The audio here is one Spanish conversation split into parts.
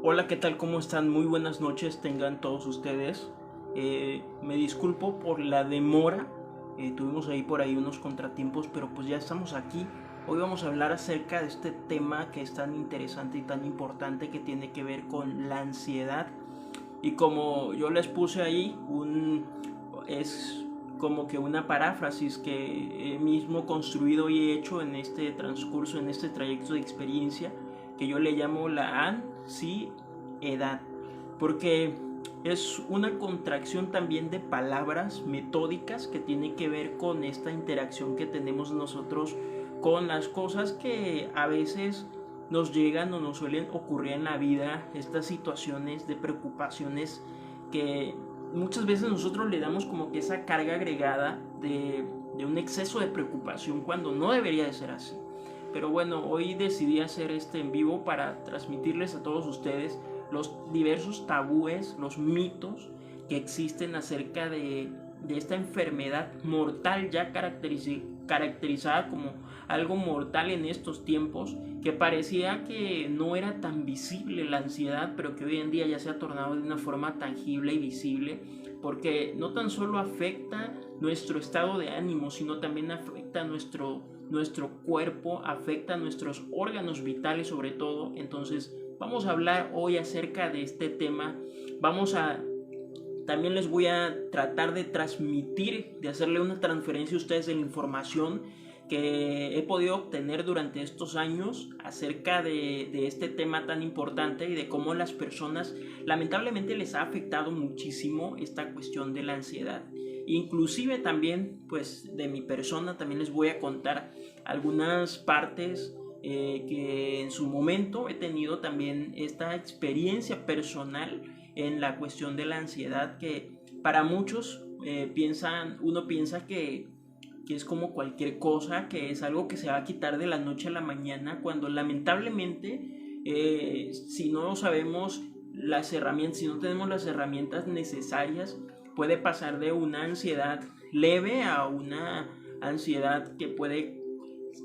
Hola, ¿qué tal? ¿Cómo están? Muy buenas noches tengan todos ustedes. Me disculpo por la demora. Tuvimos ahí por ahí unos contratiempos, pero pues ya estamos aquí. Hoy vamos a hablar acerca de este tema que es tan interesante y tan importante, que tiene que ver con la ansiedad. Y como yo les puse ahí, es como que una paráfrasis que he mismo construido y he hecho en este transcurso, en este trayecto de experiencia, que yo le llamo la ansiedad, porque es una contracción también de palabras metódicas que tiene que ver con esta interacción que tenemos nosotros con las cosas que a veces nos llegan o nos suelen ocurrir en la vida, estas situaciones de preocupaciones que muchas veces nosotros le damos como que esa carga agregada de un exceso de preocupación cuando no debería de ser así. Pero bueno, hoy decidí hacer este en vivo para transmitirles a todos ustedes los diversos tabúes, los mitos que existen acerca de esta enfermedad mortal ya caracterizada como algo mortal en estos tiempos, que parecía que no era tan visible la ansiedad, pero que hoy en día ya se ha tornado de una forma tangible y visible, porque no tan solo afecta nuestro estado de ánimo, sino también afecta nuestro cuerpo, afecta nuestros órganos vitales sobre todo. Entonces vamos a hablar hoy acerca de este tema. También les voy a tratar de transmitir, de hacerle una transferencia a ustedes de la información que he podido obtener durante estos años acerca de este tema tan importante y de cómo las personas lamentablemente les ha afectado muchísimo esta cuestión de la ansiedad. Inclusive también pues de mi persona también les voy a contar algunas partes que en su momento he tenido también esta experiencia personal en la cuestión de la ansiedad, que para muchos uno piensa que es como cualquier cosa, que es algo que se va a quitar de la noche a la mañana, cuando lamentablemente si no sabemos las herramientas, si no tenemos las herramientas necesarias, puede pasar de una ansiedad leve a una ansiedad que puede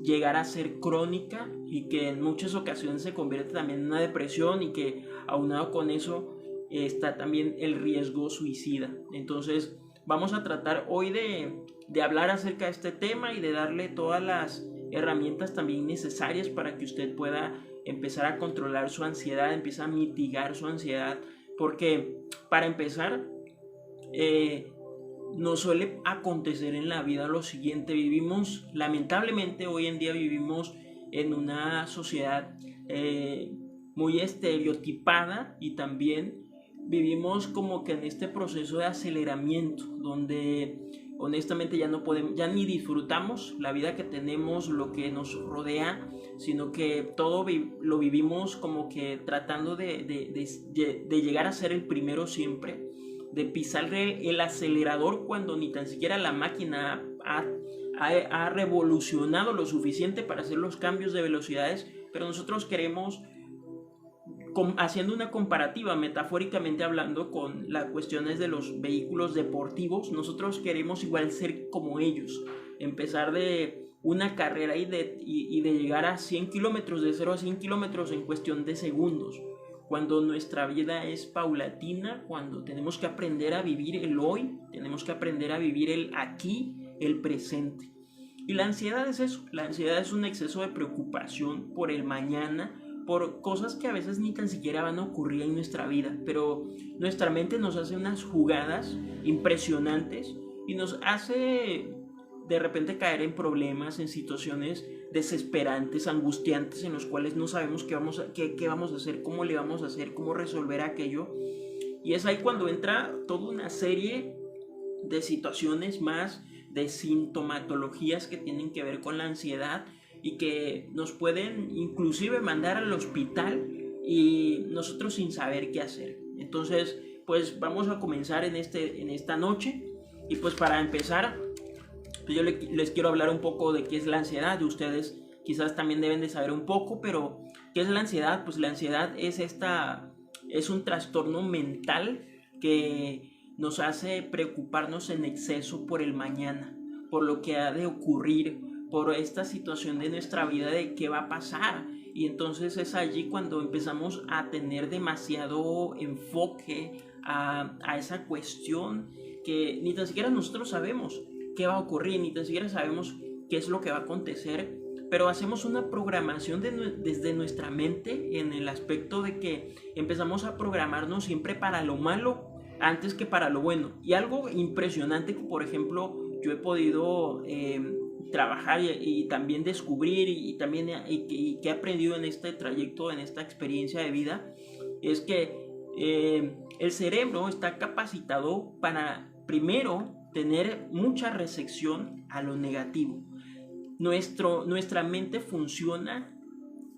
llegar a ser crónica y que en muchas ocasiones se convierte también en una depresión, y que aunado con eso está también el riesgo suicida. Entonces vamos a tratar hoy de hablar acerca de este tema y de darle todas las herramientas también necesarias para que usted pueda empezar a controlar su ansiedad, empieza a mitigar su ansiedad, porque para empezar nos suele acontecer en la vida lo siguiente: lamentablemente hoy en día vivimos en una sociedad muy estereotipada, y también vivimos como que en este proceso de aceleramiento donde honestamente ya no podemos, ya ni disfrutamos la vida que tenemos, lo que nos rodea, sino que todo lo vivimos como que tratando de llegar a ser el primero siempre, de pisar el acelerador cuando ni tan siquiera la máquina ha revolucionado lo suficiente para hacer los cambios de velocidades, pero nosotros queremos, haciendo una comparativa metafóricamente hablando con las cuestiones de los vehículos deportivos, nosotros queremos igual ser como ellos, empezar de una carrera y de llegar a 100 kilómetros, de 0 a 100 kilómetros en cuestión de segundos, cuando nuestra vida es paulatina, cuando tenemos que aprender a vivir el hoy, tenemos que aprender a vivir el aquí, el presente. Y la ansiedad es eso, la ansiedad es un exceso de preocupación por el mañana, por cosas que a veces ni tan siquiera van a ocurrir en nuestra vida, pero nuestra mente nos hace unas jugadas impresionantes y nos hace de repente caer en problemas, en situaciones desesperantes, angustiantes, en los cuales no sabemos qué vamos a hacer, cómo le vamos a hacer, cómo resolver aquello. Y es ahí cuando entra toda una serie de situaciones más, de sintomatologías que tienen que ver con la ansiedad y que nos pueden inclusive mandar al hospital y nosotros sin saber qué hacer. Entonces pues vamos a comenzar en esta noche. Y pues para empezar, yo les quiero hablar un poco de qué es la ansiedad. Ustedes quizás también deben de saber un poco, pero ¿qué es la ansiedad? Pues la ansiedad es un trastorno mental que nos hace preocuparnos en exceso por el mañana, por lo que ha de ocurrir, por esta situación de nuestra vida de qué va a pasar, y entonces es allí cuando empezamos a tener demasiado enfoque a esa cuestión que ni tan siquiera nosotros sabemos qué va a ocurrir, ni tan siquiera sabemos qué es lo que va a acontecer, pero hacemos una programación desde nuestra mente en el aspecto de que empezamos a programarnos siempre para lo malo antes que para lo bueno. Y algo impresionante que, por ejemplo, yo he podido trabajar y también descubrir y que he aprendido en este trayecto, en esta experiencia de vida, es que el cerebro está capacitado para, primero, tener mucha recepción a lo negativo. Nuestra mente funciona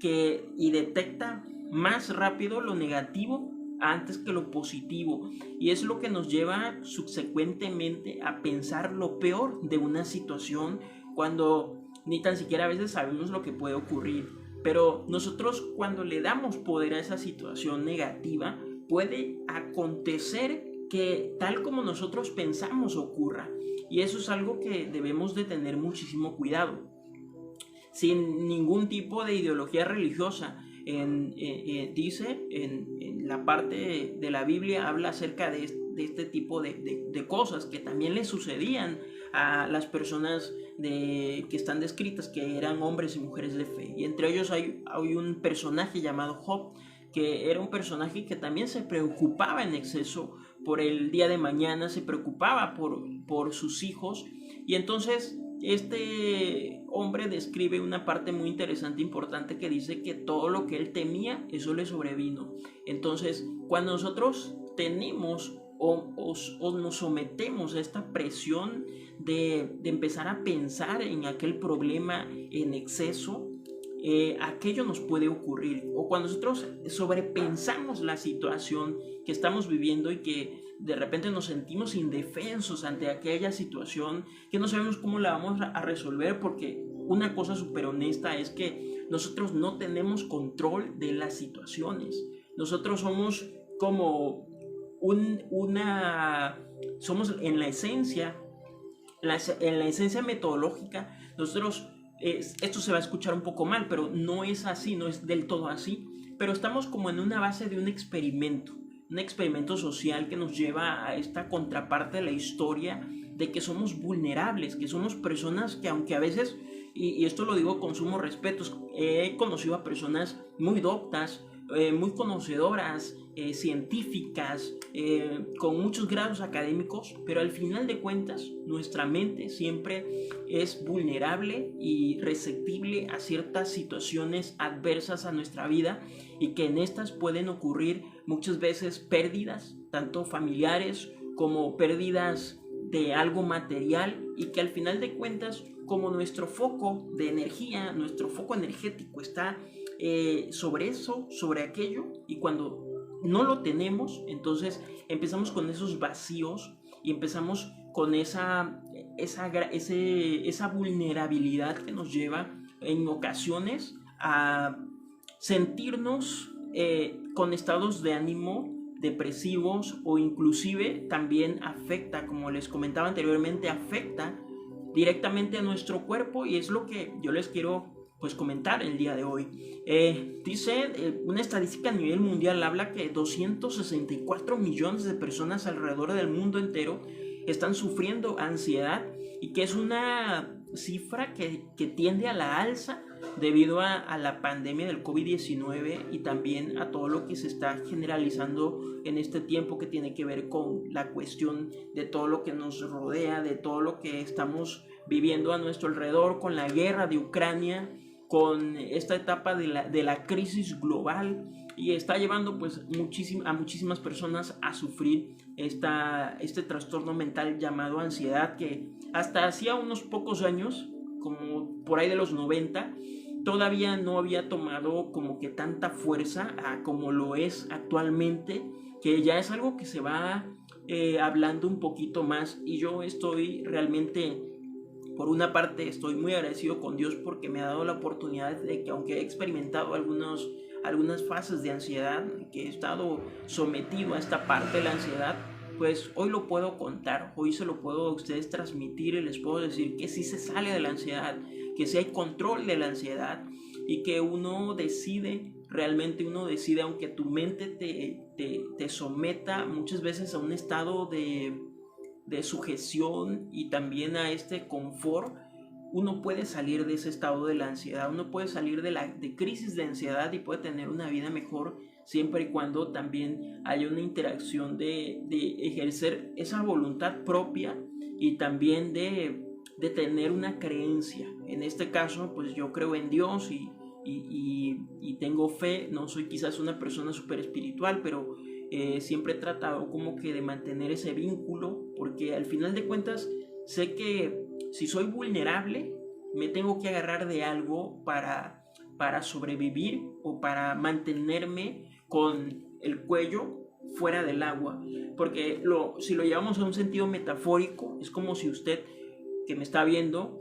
y detecta más rápido lo negativo antes que lo positivo, y es lo que nos lleva subsecuentemente a pensar lo peor de una situación cuando ni tan siquiera a veces sabemos lo que puede ocurrir. Pero nosotros, cuando le damos poder a esa situación negativa, puede acontecer que tal como nosotros pensamos ocurra, y eso es algo que debemos de tener muchísimo cuidado. Sin ningún tipo de ideología religiosa, dice en la parte de la Biblia, habla acerca de este tipo de cosas que también le sucedían a las personas que están descritas, que eran hombres y mujeres de fe, y entre ellos hay un personaje llamado Job, que era un personaje que también se preocupaba en exceso por el día de mañana, se preocupaba por sus hijos, y entonces este hombre describe una parte muy interesante, importante, que dice que todo lo que él temía, eso le sobrevino. Entonces, cuando nosotros tenemos o nos sometemos a esta presión de empezar a pensar en aquel problema en exceso, aquello nos puede ocurrir. O cuando nosotros sobrepensamos la situación que estamos viviendo y que de repente nos sentimos indefensos ante aquella situación, que no sabemos cómo la vamos a resolver, porque una cosa súper honesta es que nosotros no tenemos control de las situaciones. Nosotros somos como somos en la esencia metodológica, nosotros, esto se va a escuchar un poco mal, pero no es así, no es del todo así, pero estamos como en una base de un experimento social que nos lleva a esta contraparte de la historia, de que somos vulnerables, que somos personas que, aunque a veces, y esto lo digo con sumo respeto, he conocido a personas muy doctas, muy conocedoras, científicas, con muchos grados académicos, pero al final de cuentas nuestra mente siempre es vulnerable y receptible a ciertas situaciones adversas a nuestra vida, y que en estas pueden ocurrir muchas veces pérdidas, tanto familiares como pérdidas de algo material, y que al final de cuentas, como nuestro foco de energía, nuestro foco energético está sobre eso, sobre aquello, y cuando no lo tenemos, entonces empezamos con esos vacíos y empezamos con esa vulnerabilidad que nos lleva en ocasiones a sentirnos con estados de ánimo depresivos, o inclusive también afecta, como les comentaba anteriormente, afecta directamente a nuestro cuerpo, y es lo que yo les quiero pues comentar el día de hoy. Dice una estadística a nivel mundial, habla que 264 millones de personas alrededor del mundo entero están sufriendo ansiedad, y que es una cifra que tiende a la alza debido a la pandemia del COVID-19 y también a todo lo que se está generalizando en este tiempo, que tiene que ver con la cuestión de todo lo que nos rodea, de todo lo que estamos viviendo a nuestro alrededor, con la guerra de Ucrania, con esta etapa de la crisis global, y está llevando pues a muchísimas personas a sufrir este trastorno mental llamado ansiedad, que hasta hacía unos pocos años, como por ahí de los 90, todavía no había tomado como que tanta fuerza como lo es actualmente, que ya es algo que se va hablando un poquito más. Y yo estoy realmente, por una parte, estoy muy agradecido con Dios porque me ha dado la oportunidad de que, aunque he experimentado algunas fases de ansiedad, que he estado sometido a esta parte de la ansiedad, pues hoy lo puedo contar, hoy se lo puedo a ustedes transmitir, y les puedo decir que sí se sale de la ansiedad, que sí hay control de la ansiedad, y que uno decide, realmente uno decide, aunque tu mente te someta muchas veces a un estado de sujeción y también a este confort, uno puede salir de ese estado de la ansiedad, uno puede salir de crisis de ansiedad y puede tener una vida mejor siempre y cuando también haya una interacción de ejercer esa voluntad propia y también de tener una creencia. En este caso, pues yo creo en Dios y tengo fe. No soy quizás una persona súper espiritual, pero siempre he tratado como que de mantener ese vínculo, porque al final de cuentas sé que si soy vulnerable, me tengo que agarrar de algo para sobrevivir o para mantenerme con el cuello fuera del agua. Porque si lo llevamos a un sentido metafórico, es como si usted que me está viendo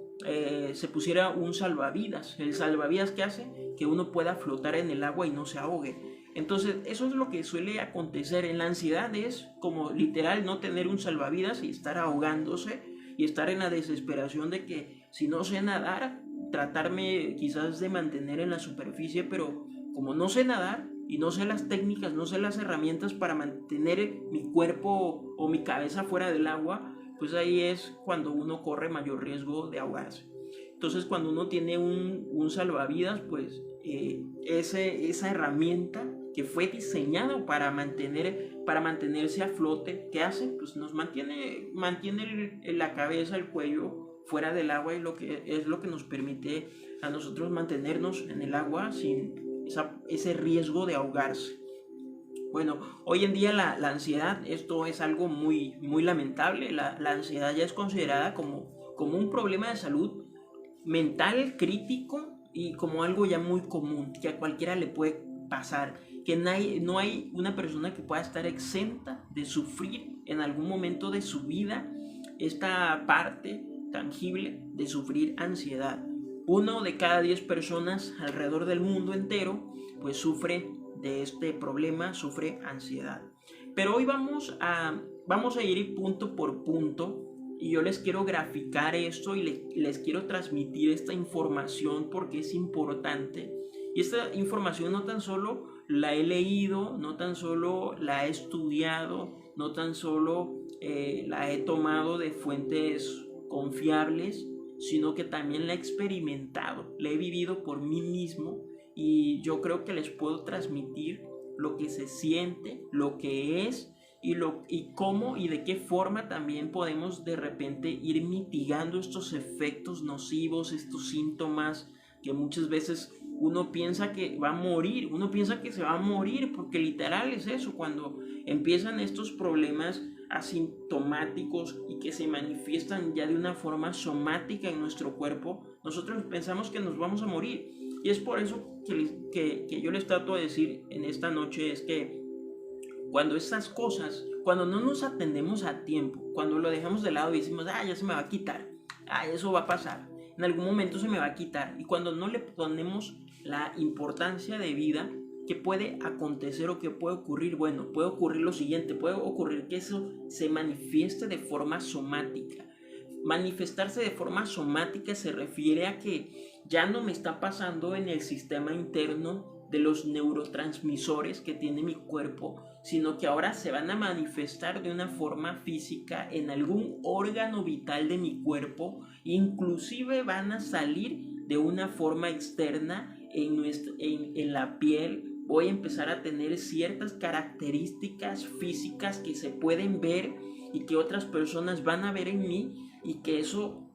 se pusiera un salvavidas. El salvavidas, ¿qué hace? Que uno pueda flotar en el agua y no se ahogue. Entonces eso es lo que suele acontecer en la ansiedad, es como literal no tener un salvavidas y estar ahogándose y estar en la desesperación de que si no sé nadar, tratarme quizás de mantener en la superficie, pero como no sé nadar y no sé las técnicas, no sé las herramientas para mantener mi cuerpo o mi cabeza fuera del agua, pues ahí es cuando uno corre mayor riesgo de ahogarse. Entonces cuando uno tiene un salvavidas, pues esa herramienta que fue diseñado para mantenerse a flote, ¿qué hace? Pues nos mantiene la cabeza, el cuello fuera del agua, y es lo que nos permite a nosotros mantenernos en el agua sin ese riesgo de ahogarse. Bueno, hoy en día la ansiedad, esto es algo muy, muy lamentable. La ansiedad ya es considerada como un problema de salud mental crítico y como algo ya muy común, que a cualquiera le puede pasar, que no hay una persona que pueda estar exenta de sufrir en algún momento de su vida esta parte tangible de sufrir ansiedad. 1 de cada 10 personas alrededor del mundo entero pues sufre de este problema, sufre ansiedad. Pero hoy vamos a ir punto por punto, y yo les quiero graficar esto y les quiero transmitir esta información porque es importante. Y esta información no tan solo la he leído, no tan solo la he estudiado, no tan solo la he tomado de fuentes confiables, sino que también la he experimentado, la he vivido por mí mismo, y yo creo que les puedo transmitir lo que se siente, lo que es y cómo y de qué forma también podemos de repente ir mitigando estos efectos nocivos, estos síntomas que muchas veces uno piensa que va a morir, uno piensa que se va a morir, porque literal es eso, cuando empiezan estos problemas asintomáticos y que se manifiestan ya de una forma somática en nuestro cuerpo, nosotros pensamos que nos vamos a morir. Y es por eso que yo les trato de decir en esta noche, es que cuando estas cosas, cuando no nos atendemos a tiempo, cuando lo dejamos de lado y decimos, ya se me va a quitar, eso va a pasar, en algún momento se me va a quitar, y cuando no le ponemos la importancia de vida que puede acontecer o que puede ocurrir, bueno, puede ocurrir lo siguiente, puede ocurrir que eso se manifieste de forma somática. Manifestarse de forma somática se refiere a que ya no me está pasando en el sistema interno de los neurotransmisores que tiene mi cuerpo, sino que ahora se van a manifestar de una forma física en algún órgano vital de mi cuerpo, inclusive van a salir de una forma externa en la piel. Voy a empezar a tener ciertas características físicas que se pueden ver y que otras personas van a ver en mí, y que eso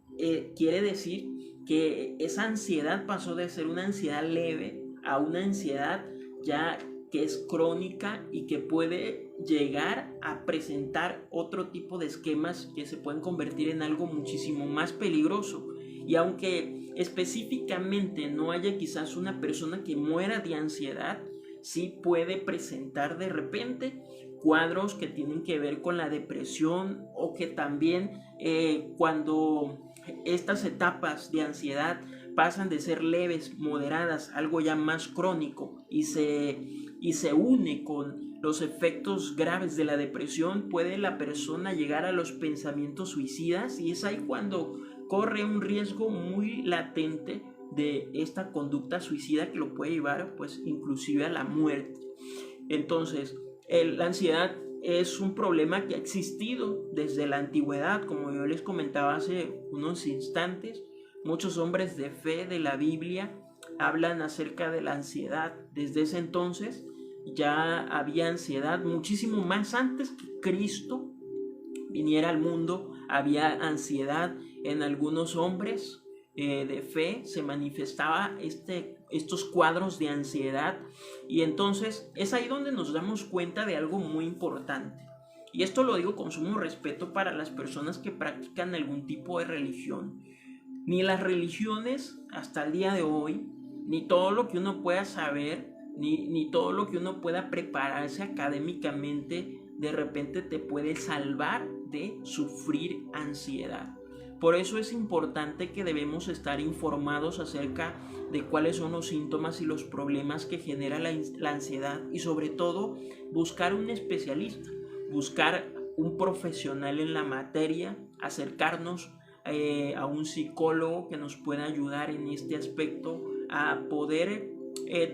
quiere decir que esa ansiedad pasó de ser una ansiedad leve a una ansiedad ya que es crónica y que puede llegar a presentar otro tipo de esquemas que se pueden convertir en algo muchísimo más peligroso. Y aunque específicamente no haya quizás una persona que muera de ansiedad, sí puede presentar de repente cuadros que tienen que ver con la depresión, o que también cuando estas etapas de ansiedad pasan de ser leves, moderadas, algo ya más crónico, y se une con los efectos graves de la depresión, puede la persona llegar a los pensamientos suicidas, y es ahí cuando corre un riesgo muy latente de esta conducta suicida que lo puede llevar pues inclusive a la muerte. Entonces, la ansiedad es un problema que ha existido desde la antigüedad, como yo les comentaba hace unos instantes. Muchos hombres de fe de la Biblia hablan acerca de la ansiedad. Desde ese entonces ya había ansiedad, muchísimo más antes que Cristo viniera al mundo. Había ansiedad en algunos hombres de fe, se manifestaba estos cuadros de ansiedad, y entonces es ahí donde nos damos cuenta de algo muy importante. Y esto lo digo con sumo respeto para las personas que practican algún tipo de religión. Ni las religiones hasta el día de hoy, ni todo lo que uno pueda saber, ni todo lo que uno pueda prepararse académicamente, de repente te puede salvar de sufrir ansiedad. Por eso es importante que debemos estar informados acerca de cuáles son los síntomas y los problemas que genera la ansiedad, y sobre todo buscar un especialista, buscar un profesional en la materia, acercarnos a un psicólogo que nos pueda ayudar en este aspecto a poder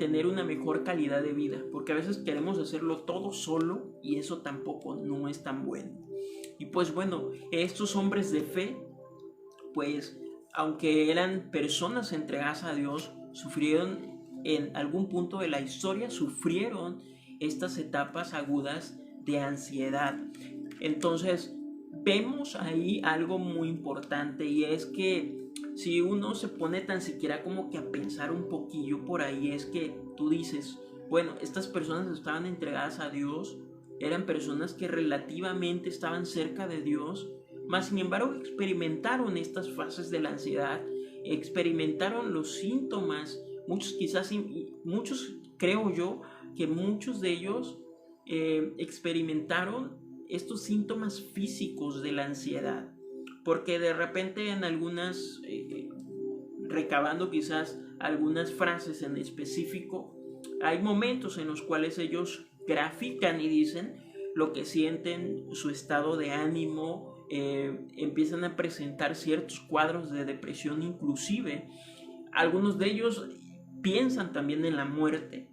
tener una mejor calidad de vida, porque a veces queremos hacerlo todo solo y eso tampoco no es tan bueno. Y pues bueno, estos hombres de fe, pues aunque eran personas entregadas a Dios, sufrieron en algún punto de la historia, sufrieron estas etapas agudas de ansiedad. Entonces vemos ahí algo muy importante, y es que si uno se pone tan siquiera como que a pensar un poquillo por ahí, es que tú dices, bueno, estas personas estaban entregadas a Dios, eran personas que relativamente estaban cerca de Dios, mas sin embargo experimentaron estas fases de la ansiedad, experimentaron los síntomas, muchos creo yo que muchos de ellos experimentaron estos síntomas físicos de la ansiedad, porque de repente en algunas, recabando quizás algunas frases en específico, hay momentos en los cuales ellos grafican y dicen lo que sienten, su estado de ánimo, empiezan a presentar ciertos cuadros de depresión inclusive. Algunos de ellos piensan también en la muerte.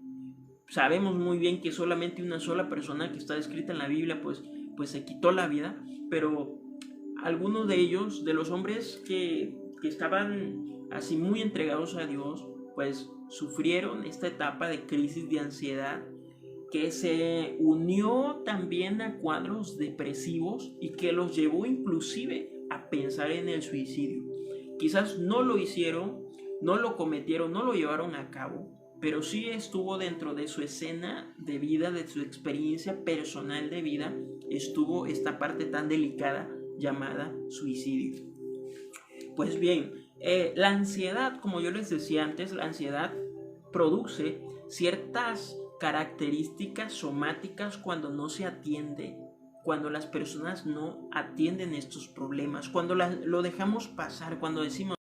Sabemos muy bien que solamente una sola persona que está descrita en la Biblia pues se quitó la vida, pero algunos de ellos, de los hombres que estaban así muy entregados a Dios, pues sufrieron esta etapa de crisis de ansiedad, que se unió también a cuadros depresivos y que los llevó inclusive a pensar en el suicidio. Quizás no lo hicieron, no lo cometieron, no lo llevaron a cabo, pero sí estuvo dentro de su escena de vida, de su experiencia personal de vida, estuvo esta parte tan delicada llamada suicidio. Pues bien, la ansiedad, como yo les decía antes, la ansiedad produce ciertas características somáticas cuando no se atiende, cuando las personas no atienden estos problemas, cuando lo dejamos pasar, cuando decimos,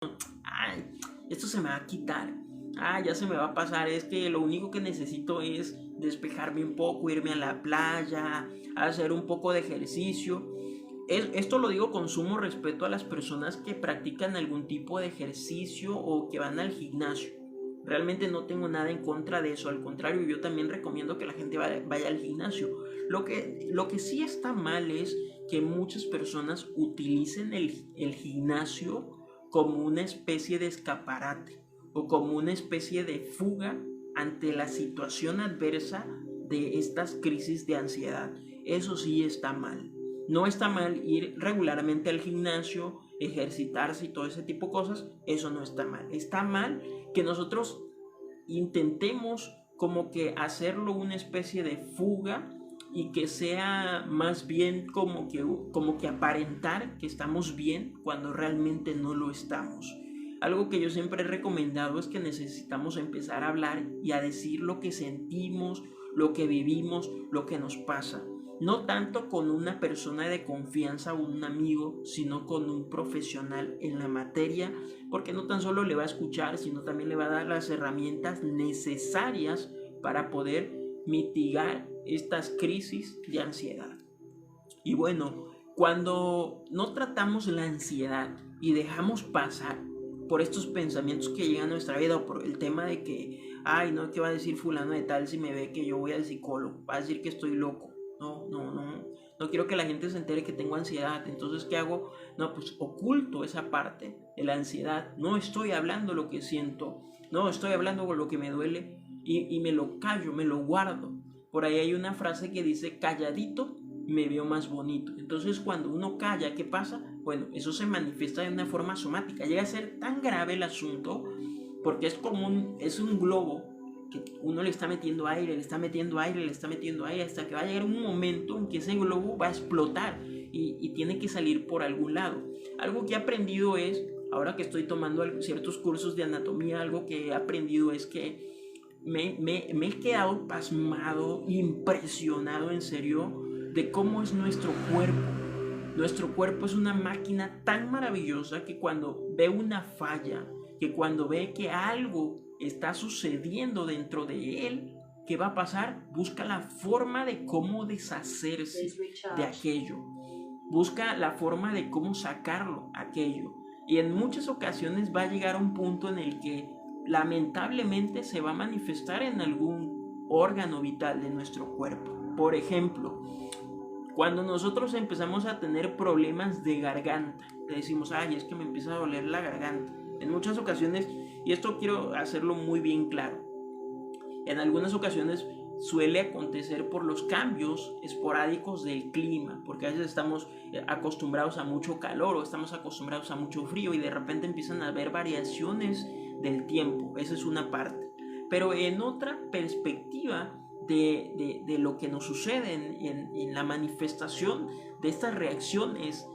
ay, esto se me va a quitar, ya se me va a pasar, es que lo único que necesito es despejarme un poco, irme a la playa, hacer un poco de ejercicio. Esto lo digo con sumo respeto a las personas que practican algún tipo de ejercicio o que van al gimnasio. Realmente no tengo nada en contra de eso, al contrario, yo también recomiendo que la gente vaya al gimnasio. Lo que sí está mal es que muchas personas utilicen el gimnasio como una especie de escaparate o como una especie de fuga ante la situación adversa de estas crisis de ansiedad. Eso sí está mal. No está mal ir regularmente al gimnasio, ejercitarse y todo ese tipo de cosas, eso no está mal. Está mal que nosotros intentemos como que hacerlo una especie de fuga y que sea más bien como que aparentar que estamos bien cuando realmente no lo estamos. Algo que yo siempre he recomendado es que necesitamos empezar a hablar y a decir lo que sentimos, lo que vivimos, lo que nos pasa. No tanto con una persona de confianza o un amigo, sino con un profesional en la materia, porque no tan solo le va a escuchar, sino también le va a dar las herramientas necesarias para poder mitigar estas crisis de ansiedad. Y bueno, cuando no tratamos la ansiedad y dejamos pasar, por estos pensamientos que llegan a nuestra vida, o por el tema de que, ay, no, ¿qué va a decir fulano de tal si me ve que yo voy al psicólogo? Va a decir que estoy loco. No quiero que la gente se entere que tengo ansiedad. Entonces, ¿qué hago? No, pues oculto esa parte de la ansiedad. No estoy hablando lo que siento. No estoy hablando con lo que me duele y me lo callo, me lo guardo. Por ahí hay una frase que dice, calladito me veo más bonito. Entonces, cuando uno calla, ¿qué pasa? Bueno, eso se manifiesta de una forma somática. Llega a ser tan grave el asunto porque es un globo que uno le está metiendo aire, le está metiendo aire, le está metiendo aire, hasta que va a llegar un momento en que ese globo va a explotar y tiene que salir por algún lado. Algo que he aprendido es, ahora que estoy tomando ciertos cursos de anatomía, algo que he aprendido es que me he quedado pasmado, impresionado en serio de cómo es nuestro cuerpo. Nuestro cuerpo es una máquina tan maravillosa que cuando ve una falla, que cuando ve que algo está sucediendo dentro de él, ¿qué va a pasar? Busca la forma de cómo deshacerse de aquello. Busca la forma de cómo sacarlo, aquello. Y en muchas ocasiones va a llegar a un punto en el que lamentablemente se va a manifestar en algún órgano vital de nuestro cuerpo. Por ejemplo, cuando nosotros empezamos a tener problemas de garganta, le decimos, ay, es que me empieza a doler la garganta. En muchas ocasiones, y esto quiero hacerlo muy bien claro, en algunas ocasiones suele acontecer por los cambios esporádicos del clima, porque a veces estamos acostumbrados a mucho calor o estamos acostumbrados a mucho frío y de repente empiezan a haber variaciones del tiempo. Esa es una parte. Pero en otra perspectiva de lo que nos sucede en la manifestación de estas reacciones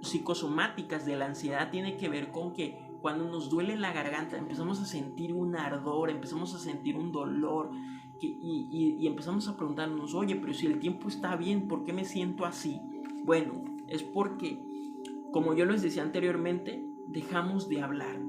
psicosomáticas de la ansiedad, tiene que ver con que cuando nos duele la garganta empezamos a sentir un ardor, empezamos a sentir un dolor y empezamos a preguntarnos, oye, pero si el tiempo está bien, ¿por qué me siento así? Bueno, es porque, como yo les decía anteriormente, dejamos de hablar,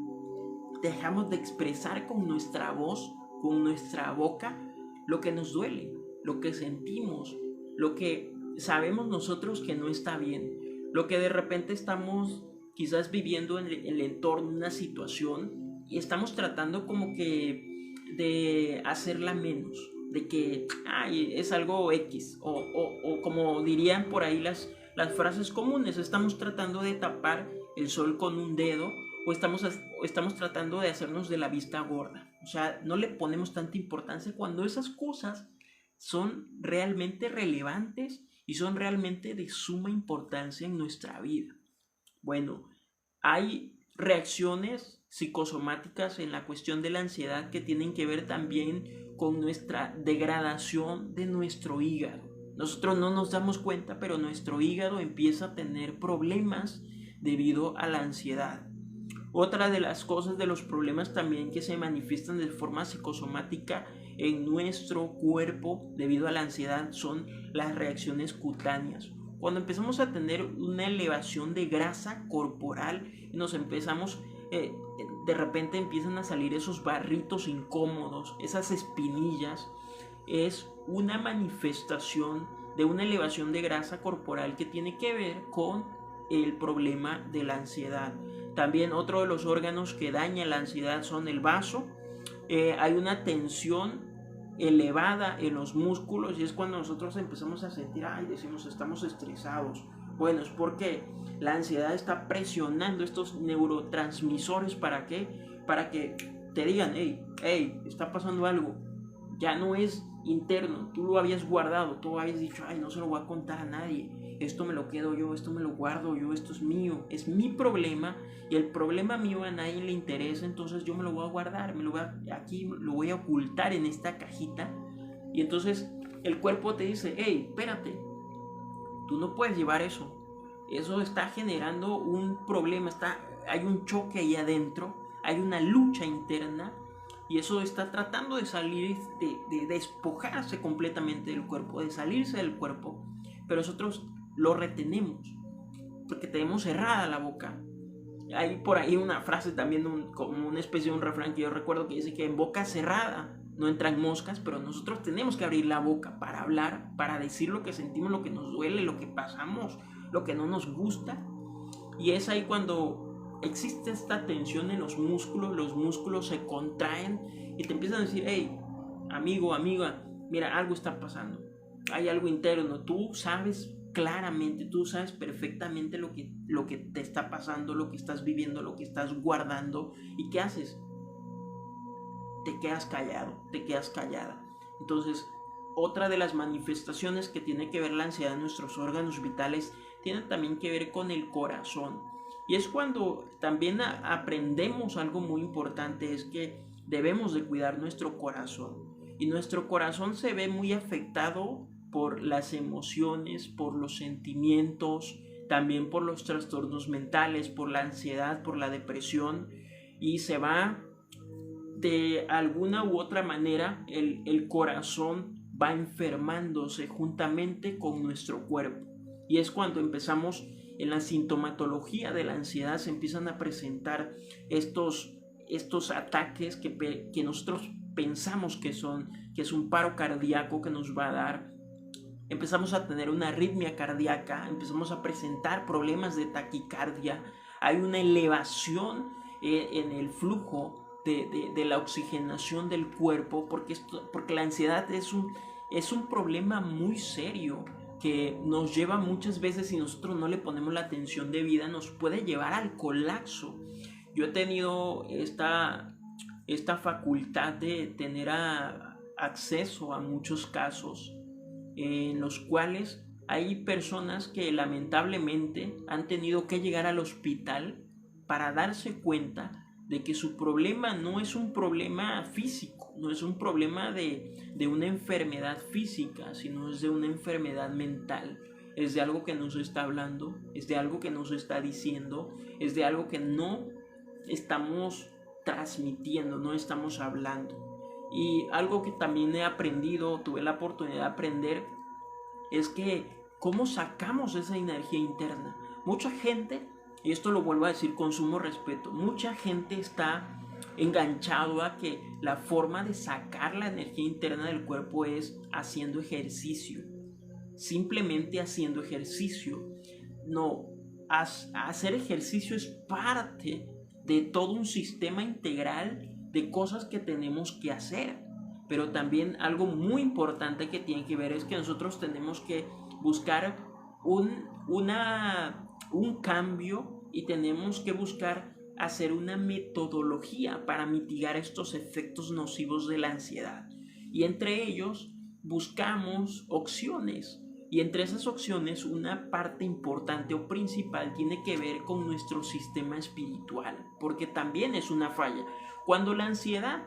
dejamos de expresar con nuestra voz, con nuestra boca, lo que nos duele, lo que sentimos, lo que sabemos nosotros que no está bien, lo que de repente estamos quizás viviendo en el entorno, una situación, y estamos tratando como que de hacerla menos, de que es algo X, o como dirían por ahí las frases comunes, estamos tratando de tapar el sol con un dedo, o estamos tratando de hacernos de la vista gorda. O sea, no le ponemos tanta importancia cuando esas cosas son realmente relevantes y son realmente de suma importancia en nuestra vida. Bueno, hay reacciones psicosomáticas en la cuestión de la ansiedad que tienen que ver también con nuestra degradación de nuestro hígado. Nosotros no nos damos cuenta, pero nuestro hígado empieza a tener problemas debido a la ansiedad. Otra de las cosas, de los problemas también que se manifiestan de forma psicosomática en nuestro cuerpo debido a la ansiedad son las reacciones cutáneas. Cuando empezamos a tener una elevación de grasa corporal y nos empezamos, de repente empiezan a salir esos barritos incómodos, esas espinillas, es una manifestación de una elevación de grasa corporal que tiene que ver con el problema de la ansiedad. También otro de los órganos que daña la ansiedad son el vaso. Hay una tensión elevada en los músculos y es cuando nosotros empezamos a sentir, decimos, estamos estresados. Bueno, es porque la ansiedad está presionando estos neurotransmisores. ¿Para qué? Para que te digan, hey, está pasando algo. Ya no es interno, tú lo habías guardado, tú habías dicho, no se lo voy a contar a nadie, esto me lo quedo yo, esto me lo guardo yo, esto es mío, es mi problema y el problema mío a nadie le interesa, entonces yo me lo voy a guardar, aquí lo voy a ocultar en esta cajita. Y entonces el cuerpo te dice, espérate, tú no puedes llevar eso está generando un problema, hay un choque ahí adentro, hay una lucha interna. Y eso está tratando de salir, de despojarse completamente del cuerpo, de salirse del cuerpo. Pero nosotros lo retenemos, porque tenemos cerrada la boca. Hay por ahí una frase también, como una especie de un refrán que yo recuerdo que dice que en boca cerrada no entran moscas, pero nosotros tenemos que abrir la boca para hablar, para decir lo que sentimos, lo que nos duele, lo que pasamos, lo que no nos gusta. Y es ahí cuando existe esta tensión en los músculos se contraen y te empiezan a decir, hey, amigo, amiga, mira, algo está pasando, hay algo interno, tú sabes claramente, tú sabes perfectamente lo que te está pasando, lo que estás viviendo, lo que estás guardando. ¿Y qué haces? Te quedas callado, te quedas callada. Entonces, otra de las manifestaciones que tiene que ver la ansiedad en nuestros órganos vitales tiene también que ver con el corazón. Y es cuando también aprendemos algo muy importante, es que debemos de cuidar nuestro corazón. Y nuestro corazón se ve muy afectado por las emociones, por los sentimientos, también por los trastornos mentales, por la ansiedad, por la depresión, y se va de alguna u otra manera, el corazón va enfermándose juntamente con nuestro cuerpo. Y es cuando empezamos en la sintomatología de la ansiedad, se empiezan a presentar estos ataques que nosotros pensamos que es un paro cardíaco que nos va a dar. Empezamos a tener una arritmia cardíaca, empezamos a presentar problemas de taquicardia, hay una elevación en el flujo de la oxigenación del cuerpo, porque la ansiedad es un problema muy serio que nos lleva muchas veces, si nosotros no le ponemos la atención debida, nos puede llevar al colapso. Yo he tenido esta facultad de tener acceso a muchos casos en los cuales hay personas que lamentablemente han tenido que llegar al hospital para darse cuenta de que su problema no es un problema físico, no es un problema de una enfermedad física, sino es de una enfermedad mental. Es de algo que nos está hablando, es de algo que nos está diciendo, es de algo que no estamos transmitiendo, no estamos hablando. Y algo que también he aprendido, tuve la oportunidad de aprender, es que cómo sacamos esa energía interna. Mucha gente, y esto lo vuelvo a decir con sumo respeto, mucha gente está enganchado a que la forma de sacar la energía interna del cuerpo es haciendo ejercicio, simplemente haciendo ejercicio. No, hacer ejercicio es parte de todo un sistema integral de cosas que tenemos que hacer. Pero también algo muy importante que tiene que ver es que nosotros tenemos que buscar un cambio y tenemos que buscar hacer una metodología para mitigar estos efectos nocivos de la ansiedad. Y entre ellos buscamos opciones. Y entre esas opciones, una parte importante o principal tiene que ver con nuestro sistema espiritual, porque también es una falla. Cuando la ansiedad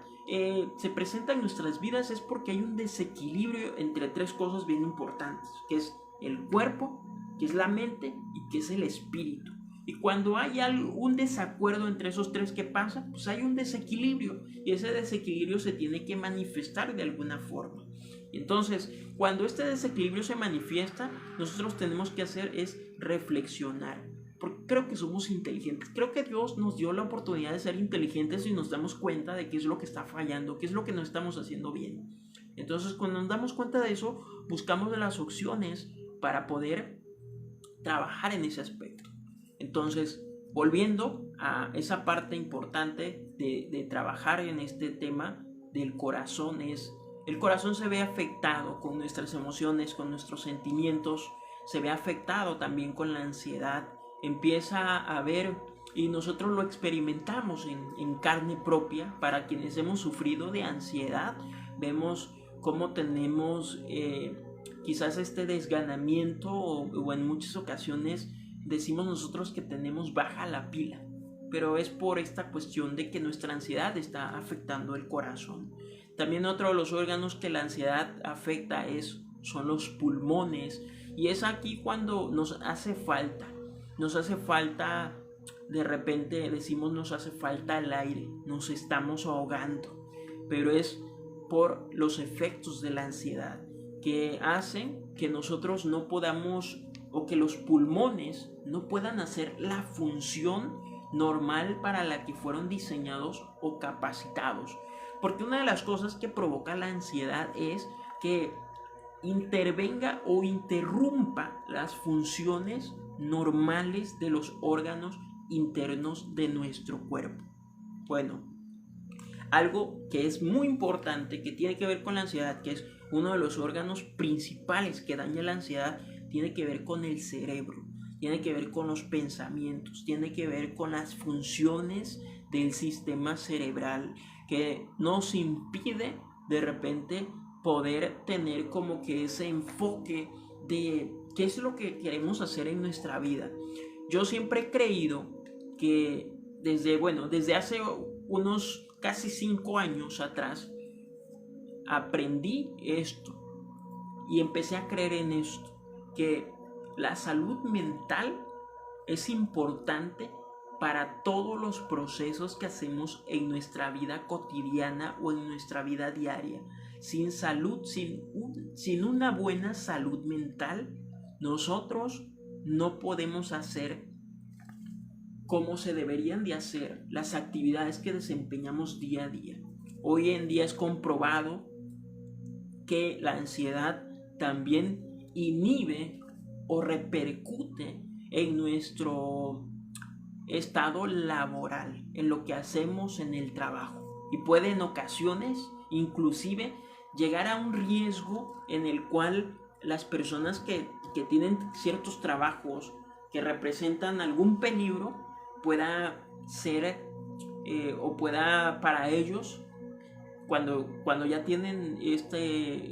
se presenta en nuestras vidas es porque hay un desequilibrio entre tres cosas bien importantes, que es el cuerpo, que es la mente y que es el espíritu. Y cuando hay un desacuerdo entre esos tres, ¿qué pasa? Pues hay un desequilibrio, y ese desequilibrio se tiene que manifestar de alguna forma. Entonces, cuando este desequilibrio se manifiesta, nosotros tenemos que hacer es reflexionar, porque creo que somos inteligentes. Creo que Dios nos dio la oportunidad de ser inteligentes y nos damos cuenta de qué es lo que está fallando, qué es lo que no estamos haciendo bien. Entonces, cuando nos damos cuenta de eso, buscamos las opciones para poder trabajar en ese aspecto. Entonces, volviendo a esa parte importante de trabajar en este tema del corazón, el corazón se ve afectado con nuestras emociones, con nuestros sentimientos, se ve afectado también con la ansiedad, empieza a ver, y nosotros lo experimentamos en carne propia. Para quienes hemos sufrido de ansiedad, vemos cómo tenemos quizás este desganamiento o en muchas ocasiones decimos nosotros que tenemos baja la pila, pero es por esta cuestión de que nuestra ansiedad está afectando el corazón. También otro de los órganos que la ansiedad afecta son los pulmones, y es aquí cuando nos hace falta, de repente decimos nos hace falta el aire, nos estamos ahogando, pero es por los efectos de la ansiedad que hacen que nosotros no podamos, o que los pulmones no puedan hacer la función normal para la que fueron diseñados o capacitados. Porque una de las cosas que provoca la ansiedad es que intervenga o interrumpa las funciones normales de los órganos internos de nuestro cuerpo. Bueno, algo que es muy importante, que tiene que ver con la ansiedad, que es uno de los órganos principales que daña la ansiedad, tiene que ver con el cerebro, tiene que ver con los pensamientos, tiene que ver con las funciones del sistema cerebral, que nos impide de repente poder tener como que ese enfoque de qué es lo que queremos hacer en nuestra vida. Yo siempre he creído que desde hace unos casi 5 años atrás aprendí esto y empecé a creer en esto, que la salud mental es importante para todos los procesos que hacemos en nuestra vida cotidiana o en nuestra vida diaria. Sin salud, sin una buena salud mental, nosotros no podemos hacer como se deberían de hacer las actividades que desempeñamos día a día. Hoy en día es comprobado que la ansiedad también inhibe o repercute en nuestro estado laboral, en lo que hacemos en el trabajo, y puede en ocasiones inclusive llegar a un riesgo en el cual las personas que tienen ciertos trabajos que representan algún peligro pueda ser o pueda para ellos, cuando ya tienen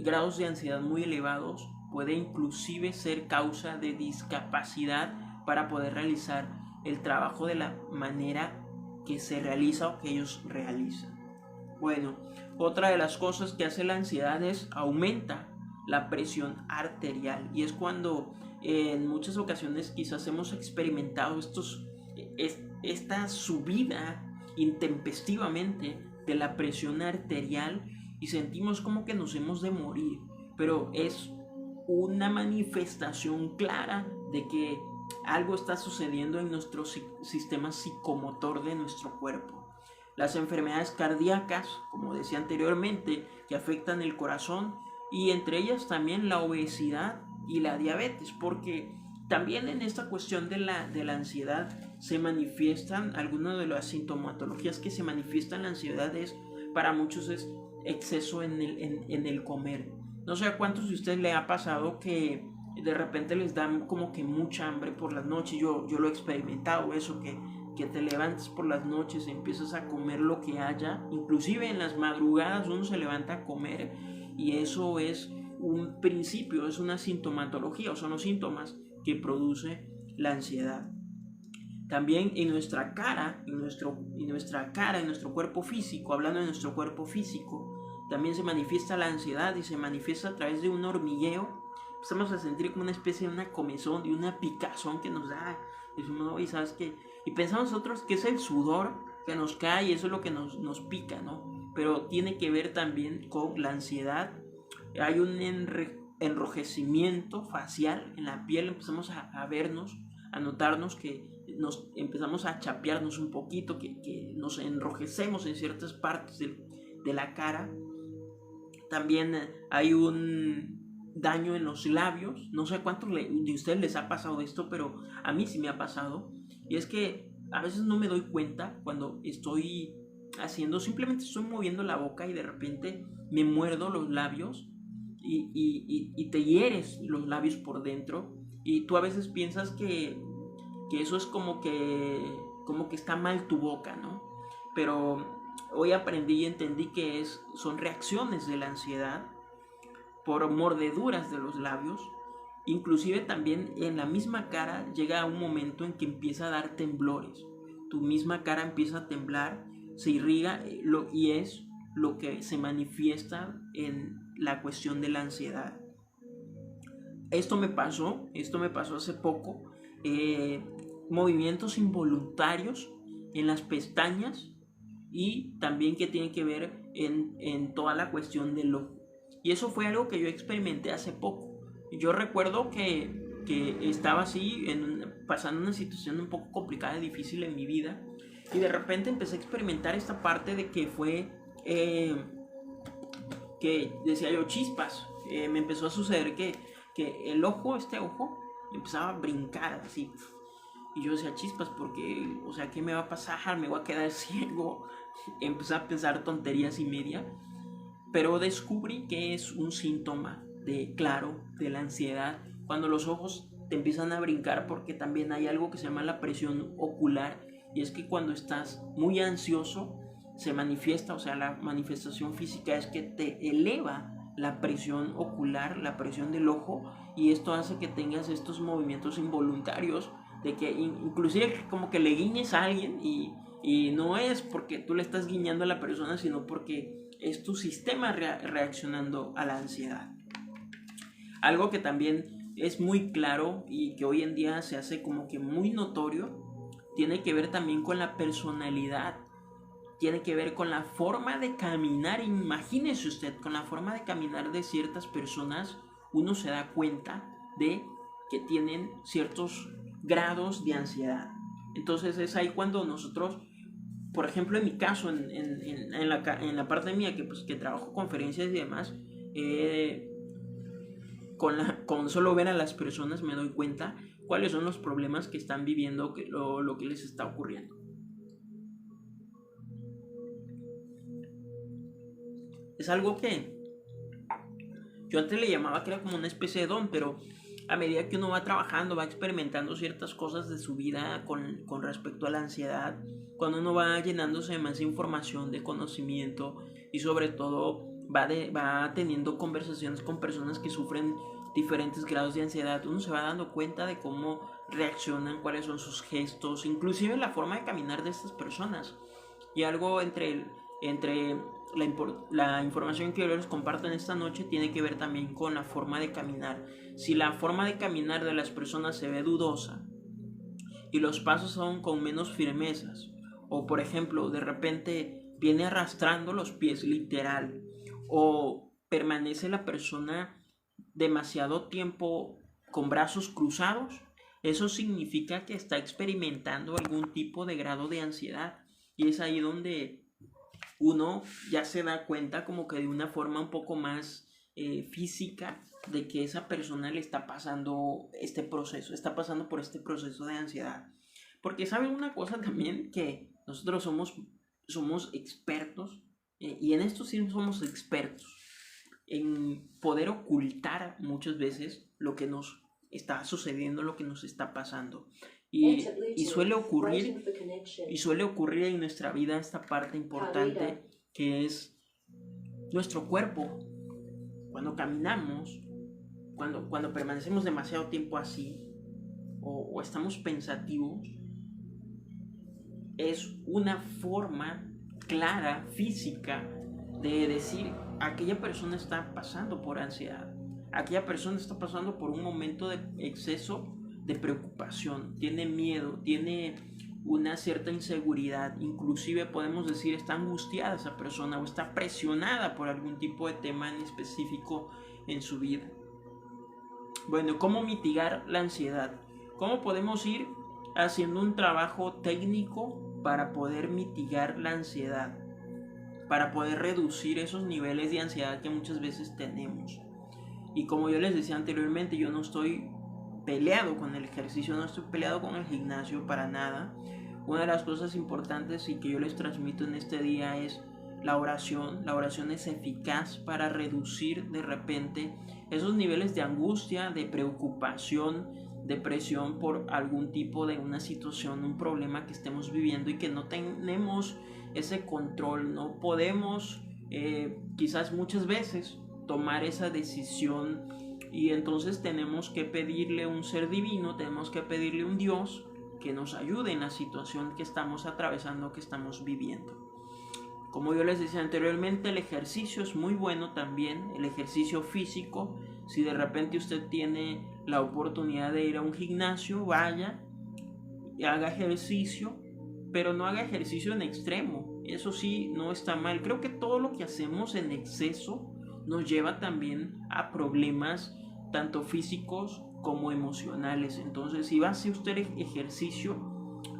grados de ansiedad muy elevados, puede inclusive ser causa de discapacidad para poder realizar el trabajo de la manera que se realiza o que ellos realizan. Bueno, otra de las cosas que hace la ansiedad es aumenta la presión arterial, y es cuando en muchas ocasiones quizás hemos experimentado esta subida intempestivamente de la presión arterial y sentimos como que nos hemos de morir, pero es una manifestación clara de que algo está sucediendo en nuestro sistema psicomotor de nuestro cuerpo. Las enfermedades cardíacas, como decía anteriormente, que afectan el corazón, y entre ellas también la obesidad y la diabetes, porque también en esta cuestión de la ansiedad se manifiestan algunas de las sintomatologías que se manifiestan en la ansiedad. Para muchos es exceso en el comer. No sé a cuántos de ustedes le ha pasado que de repente les dan como que mucha hambre por las noches. Yo lo he experimentado, eso que te levantas por las noches y empiezas a comer lo que haya, inclusive en las madrugadas uno se levanta a comer, y eso es un principio, es una sintomatología, o son los síntomas que produce la ansiedad. También en nuestra cara, en nuestro cuerpo físico, hablando de nuestro cuerpo físico, también se manifiesta la ansiedad, y se manifiesta a través de un hormigueo. Empezamos a sentir como una especie de una comezón, de una picazón que nos da. Decimos, no, y sabes qué, y pensamos nosotros que es el sudor que nos cae y eso es lo que nos pica, ¿no? Pero tiene que ver también con la ansiedad. Hay un enrojecimiento facial en la piel, empezamos a vernos, a notarnos que nos empezamos a chapearnos un poquito, que nos enrojecemos en ciertas partes de la cara. También hay un daño en los labios. No sé a cuántos de ustedes les ha pasado esto, pero a mí sí me ha pasado. Y es que a veces no me doy cuenta cuando estoy simplemente estoy moviendo la boca y de repente me muerdo los labios y te hieres los labios por dentro, y tú a veces piensas que eso es como que está mal tu boca, ¿no? Pero hoy aprendí y entendí que son reacciones de la ansiedad por mordeduras de los labios. Inclusive también en la misma cara llega un momento en que empieza a dar temblores. Tu misma cara empieza a temblar, se irriga, y es lo que se manifiesta en la cuestión de la ansiedad. Esto me pasó hace poco. Movimientos involuntarios en las pestañas, y también que tiene que ver en toda la cuestión del ojo. Y eso fue algo que yo experimenté hace poco. Yo recuerdo que estaba así, pasando una situación un poco complicada y difícil en mi vida, y de repente empecé a experimentar esta parte de que fue, que decía yo, chispas. Me empezó a suceder que el ojo, este ojo, empezaba a brincar así. Y yo decía, chispas, porque, o sea, ¿qué me va a pasar? ¿Me voy a quedar ciego? Empecé a pensar tonterías y media. Pero descubrí que es un síntoma de la ansiedad. Cuando los ojos te empiezan a brincar, porque también hay algo que se llama la presión ocular. Y es que cuando estás muy ansioso, se manifiesta, o sea, la manifestación física es que te eleva la presión ocular, la presión del ojo, y esto hace que tengas estos movimientos involuntarios de que inclusive como que le guiñes a alguien y no es porque tú le estás guiñando a la persona, sino porque es tu sistema reaccionando a la ansiedad. Algo que también es muy claro y que hoy en día se hace como que muy notorio, tiene que ver también con la personalidad, tiene que ver con la forma de caminar. Imagínese usted, con la forma de caminar de ciertas personas, uno se da cuenta de que tienen ciertos grados de ansiedad. Entonces es ahí cuando nosotros, por ejemplo, en mi caso, en la parte mía que trabajo conferencias y demás, con solo ver a las personas me doy cuenta cuáles son los problemas que están viviendo, lo que les está ocurriendo. Es algo que yo antes le llamaba que era como una especie de don, pero a medida que uno va trabajando, va experimentando ciertas cosas de su vida con respecto a la ansiedad, cuando uno va llenándose de más información, de conocimiento y sobre todo va teniendo conversaciones con personas que sufren diferentes grados de ansiedad, uno se va dando cuenta de cómo reaccionan, cuáles son sus gestos, inclusive la forma de caminar de estas personas. Y algo entre la información que yo les comparto en esta noche tiene que ver también con la forma de caminar. Si la forma de caminar de las personas se ve dudosa y los pasos son con menos firmezas, o por ejemplo de repente viene arrastrando los pies literal, o permanece la persona demasiado tiempo con brazos cruzados, eso significa que está experimentando algún tipo de grado de ansiedad. Y es ahí donde uno ya se da cuenta como que de una forma un poco más física de que esa persona le está pasando está pasando por este proceso de ansiedad. Porque saben una cosa también, que nosotros somos expertos, y en esto sí somos expertos, en poder ocultar muchas veces lo que nos está sucediendo, lo que nos está pasando. Y suele ocurrir en nuestra vida esta parte importante que es nuestro cuerpo. Cuando caminamos, cuando permanecemos demasiado tiempo así o estamos pensativos, es una forma clara, física, de decir, aquella persona está pasando por ansiedad, aquella persona está pasando por un momento de exceso de preocupación, tiene miedo, tiene una cierta inseguridad, inclusive podemos decir está angustiada esa persona o está presionada por algún tipo de tema en específico en su vida. Bueno, ¿cómo mitigar la ansiedad? ¿Cómo podemos ir haciendo un trabajo técnico para poder mitigar la ansiedad? Para poder reducir esos niveles de ansiedad que muchas veces tenemos. Y como yo les decía anteriormente, yo no estoy peleado con el ejercicio, no estoy peleado con el gimnasio para nada. Una de las cosas importantes y que yo les transmito en este día es la oración. La oración es eficaz para reducir de repente esos niveles de angustia, de preocupación, depresión por algún tipo de una situación, un problema que estemos viviendo y que no tenemos ese control, no podemos quizás muchas veces tomar esa decisión, y entonces tenemos que pedirle un ser divino, tenemos que pedirle un Dios que nos ayude en la situación que estamos atravesando, que estamos viviendo. Como yo les decía anteriormente, el ejercicio es muy bueno también, el ejercicio físico. Si de repente usted tiene la oportunidad de ir a un gimnasio, vaya y haga ejercicio, pero no haga ejercicio en extremo. Eso sí, no está mal. Creo que todo lo que hacemos en exceso nos lleva también a problemas tanto físicos como emocionales. Entonces, si va a hacer usted ejercicio,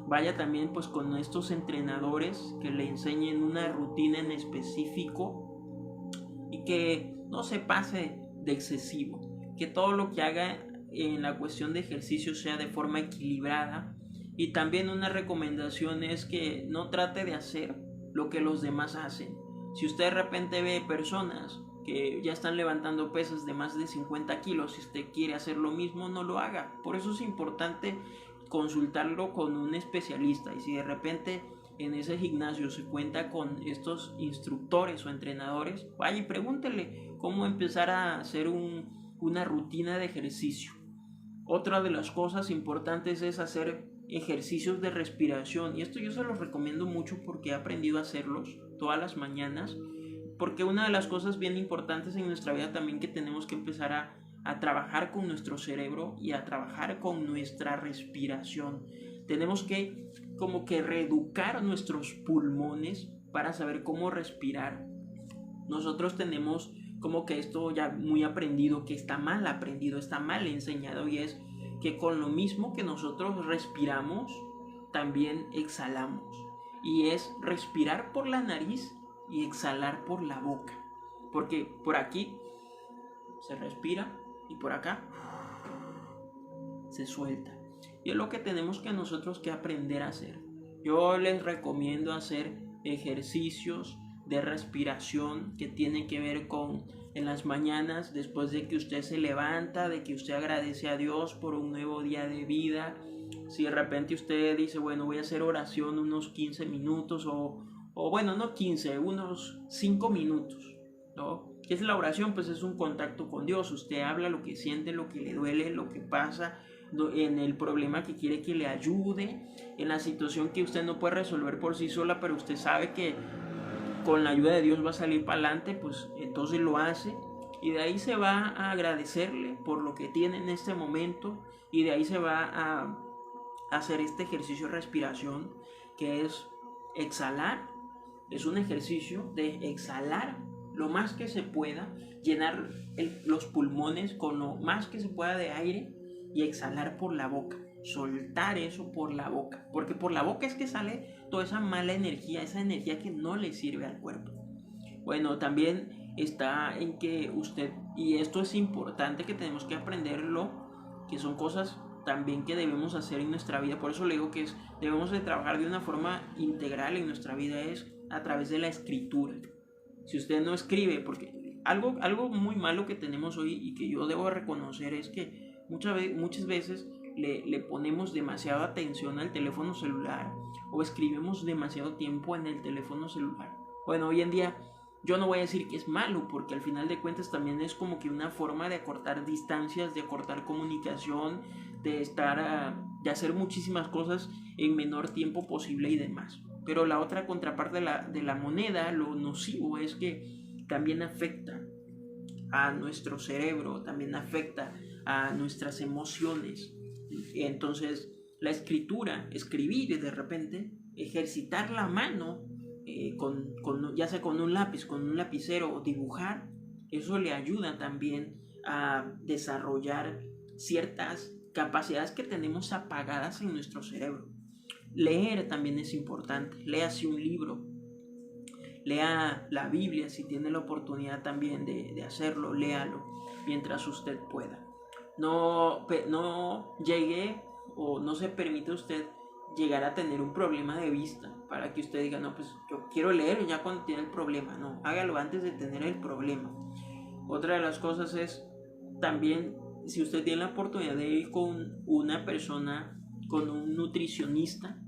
vaya también pues con estos entrenadores que le enseñen una rutina en específico y que no se pase de excesivo, que todo lo que haga en la cuestión de ejercicio sea de forma equilibrada Y también una recomendación es que no trate de hacer lo que los demás hacen. Si usted de repente ve personas que ya están levantando pesas de más de 50 kilos, si usted quiere hacer lo mismo, no lo haga. Por eso es importante consultarlo con un especialista. Y si de repente en ese gimnasio se cuenta con estos instructores o entrenadores, vaya y pregúntele cómo empezar a hacer una rutina de ejercicio. Otra de las cosas importantes es hacer ejercicios de respiración, y esto yo se los recomiendo mucho porque he aprendido a hacerlos todas las mañanas, porque una de las cosas bien importantes en nuestra vida también que tenemos que empezar a trabajar con nuestro cerebro y a trabajar con nuestra respiración. Tenemos que como que reeducar nuestros pulmones para saber cómo respirar. Nosotros tenemos como que esto ya muy aprendido, que está mal aprendido, está mal enseñado, y es que con lo mismo que nosotros respiramos, también exhalamos. Y es respirar por la nariz y exhalar por la boca. Porque por aquí se respira y por acá se suelta. Y es lo que tenemos que nosotros que aprender a hacer. Yo les recomiendo hacer ejercicios de respiración que tienen que ver con en las mañanas, después de que usted se levanta, de que usted agradece a Dios por un nuevo día de vida. Si de repente usted dice, bueno, voy a hacer oración unos 15 minutos o bueno, no 15, unos 5 minutos, ¿no? ¿Qué es la oración? Pues es un contacto con Dios. Usted habla lo que siente, lo que le duele, lo que pasa, en el problema que quiere que le ayude, en la situación que usted no puede resolver por sí sola, pero usted sabe que con la ayuda de Dios va a salir para adelante, pues entonces lo hace, y de ahí se va a agradecerle por lo que tiene en este momento, y de ahí se va a hacer este ejercicio de respiración, que es exhalar. Es un ejercicio de exhalar lo más que se pueda, llenar los pulmones con lo más que se pueda de aire y exhalar por la boca. Soltar eso por la boca, porque por la boca es que sale toda esa mala energía, esa energía que no le sirve al cuerpo. Bueno, también está en que usted, y esto es importante que tenemos que aprenderlo, que son cosas también que debemos hacer en nuestra vida. Por eso le digo que debemos de trabajar de una forma integral en nuestra vida, es a través de la escritura. Si usted no escribe, porque algo muy malo que tenemos hoy y que yo debo reconocer es que muchas veces le ponemos demasiada atención al teléfono celular o escribimos demasiado tiempo en el teléfono celular. Bueno, hoy en día yo no voy a decir que es malo, porque al final de cuentas también es como que una forma de acortar distancias, de acortar comunicación, de de hacer muchísimas cosas en menor tiempo posible y demás. Pero la otra contraparte de la moneda, lo nocivo, es que también afecta a nuestro cerebro, también afecta a nuestras emociones. Entonces la escritura, escribir de repente, ejercitar la mano, ya sea con un lápiz, con un lapicero, o dibujar, eso le ayuda también a desarrollar ciertas capacidades que tenemos apagadas en nuestro cerebro. Leer también es importante. Léase un libro, lea la Biblia si tiene la oportunidad también de hacerlo, léalo mientras usted pueda. No llegue o no se permite usted llegar a tener un problema de vista para que usted diga, no, pues yo quiero leer ya cuando tiene el problema. No, hágalo antes de tener el problema. Otra de las cosas es también, si usted tiene la oportunidad de ir con una persona, con un nutricionista,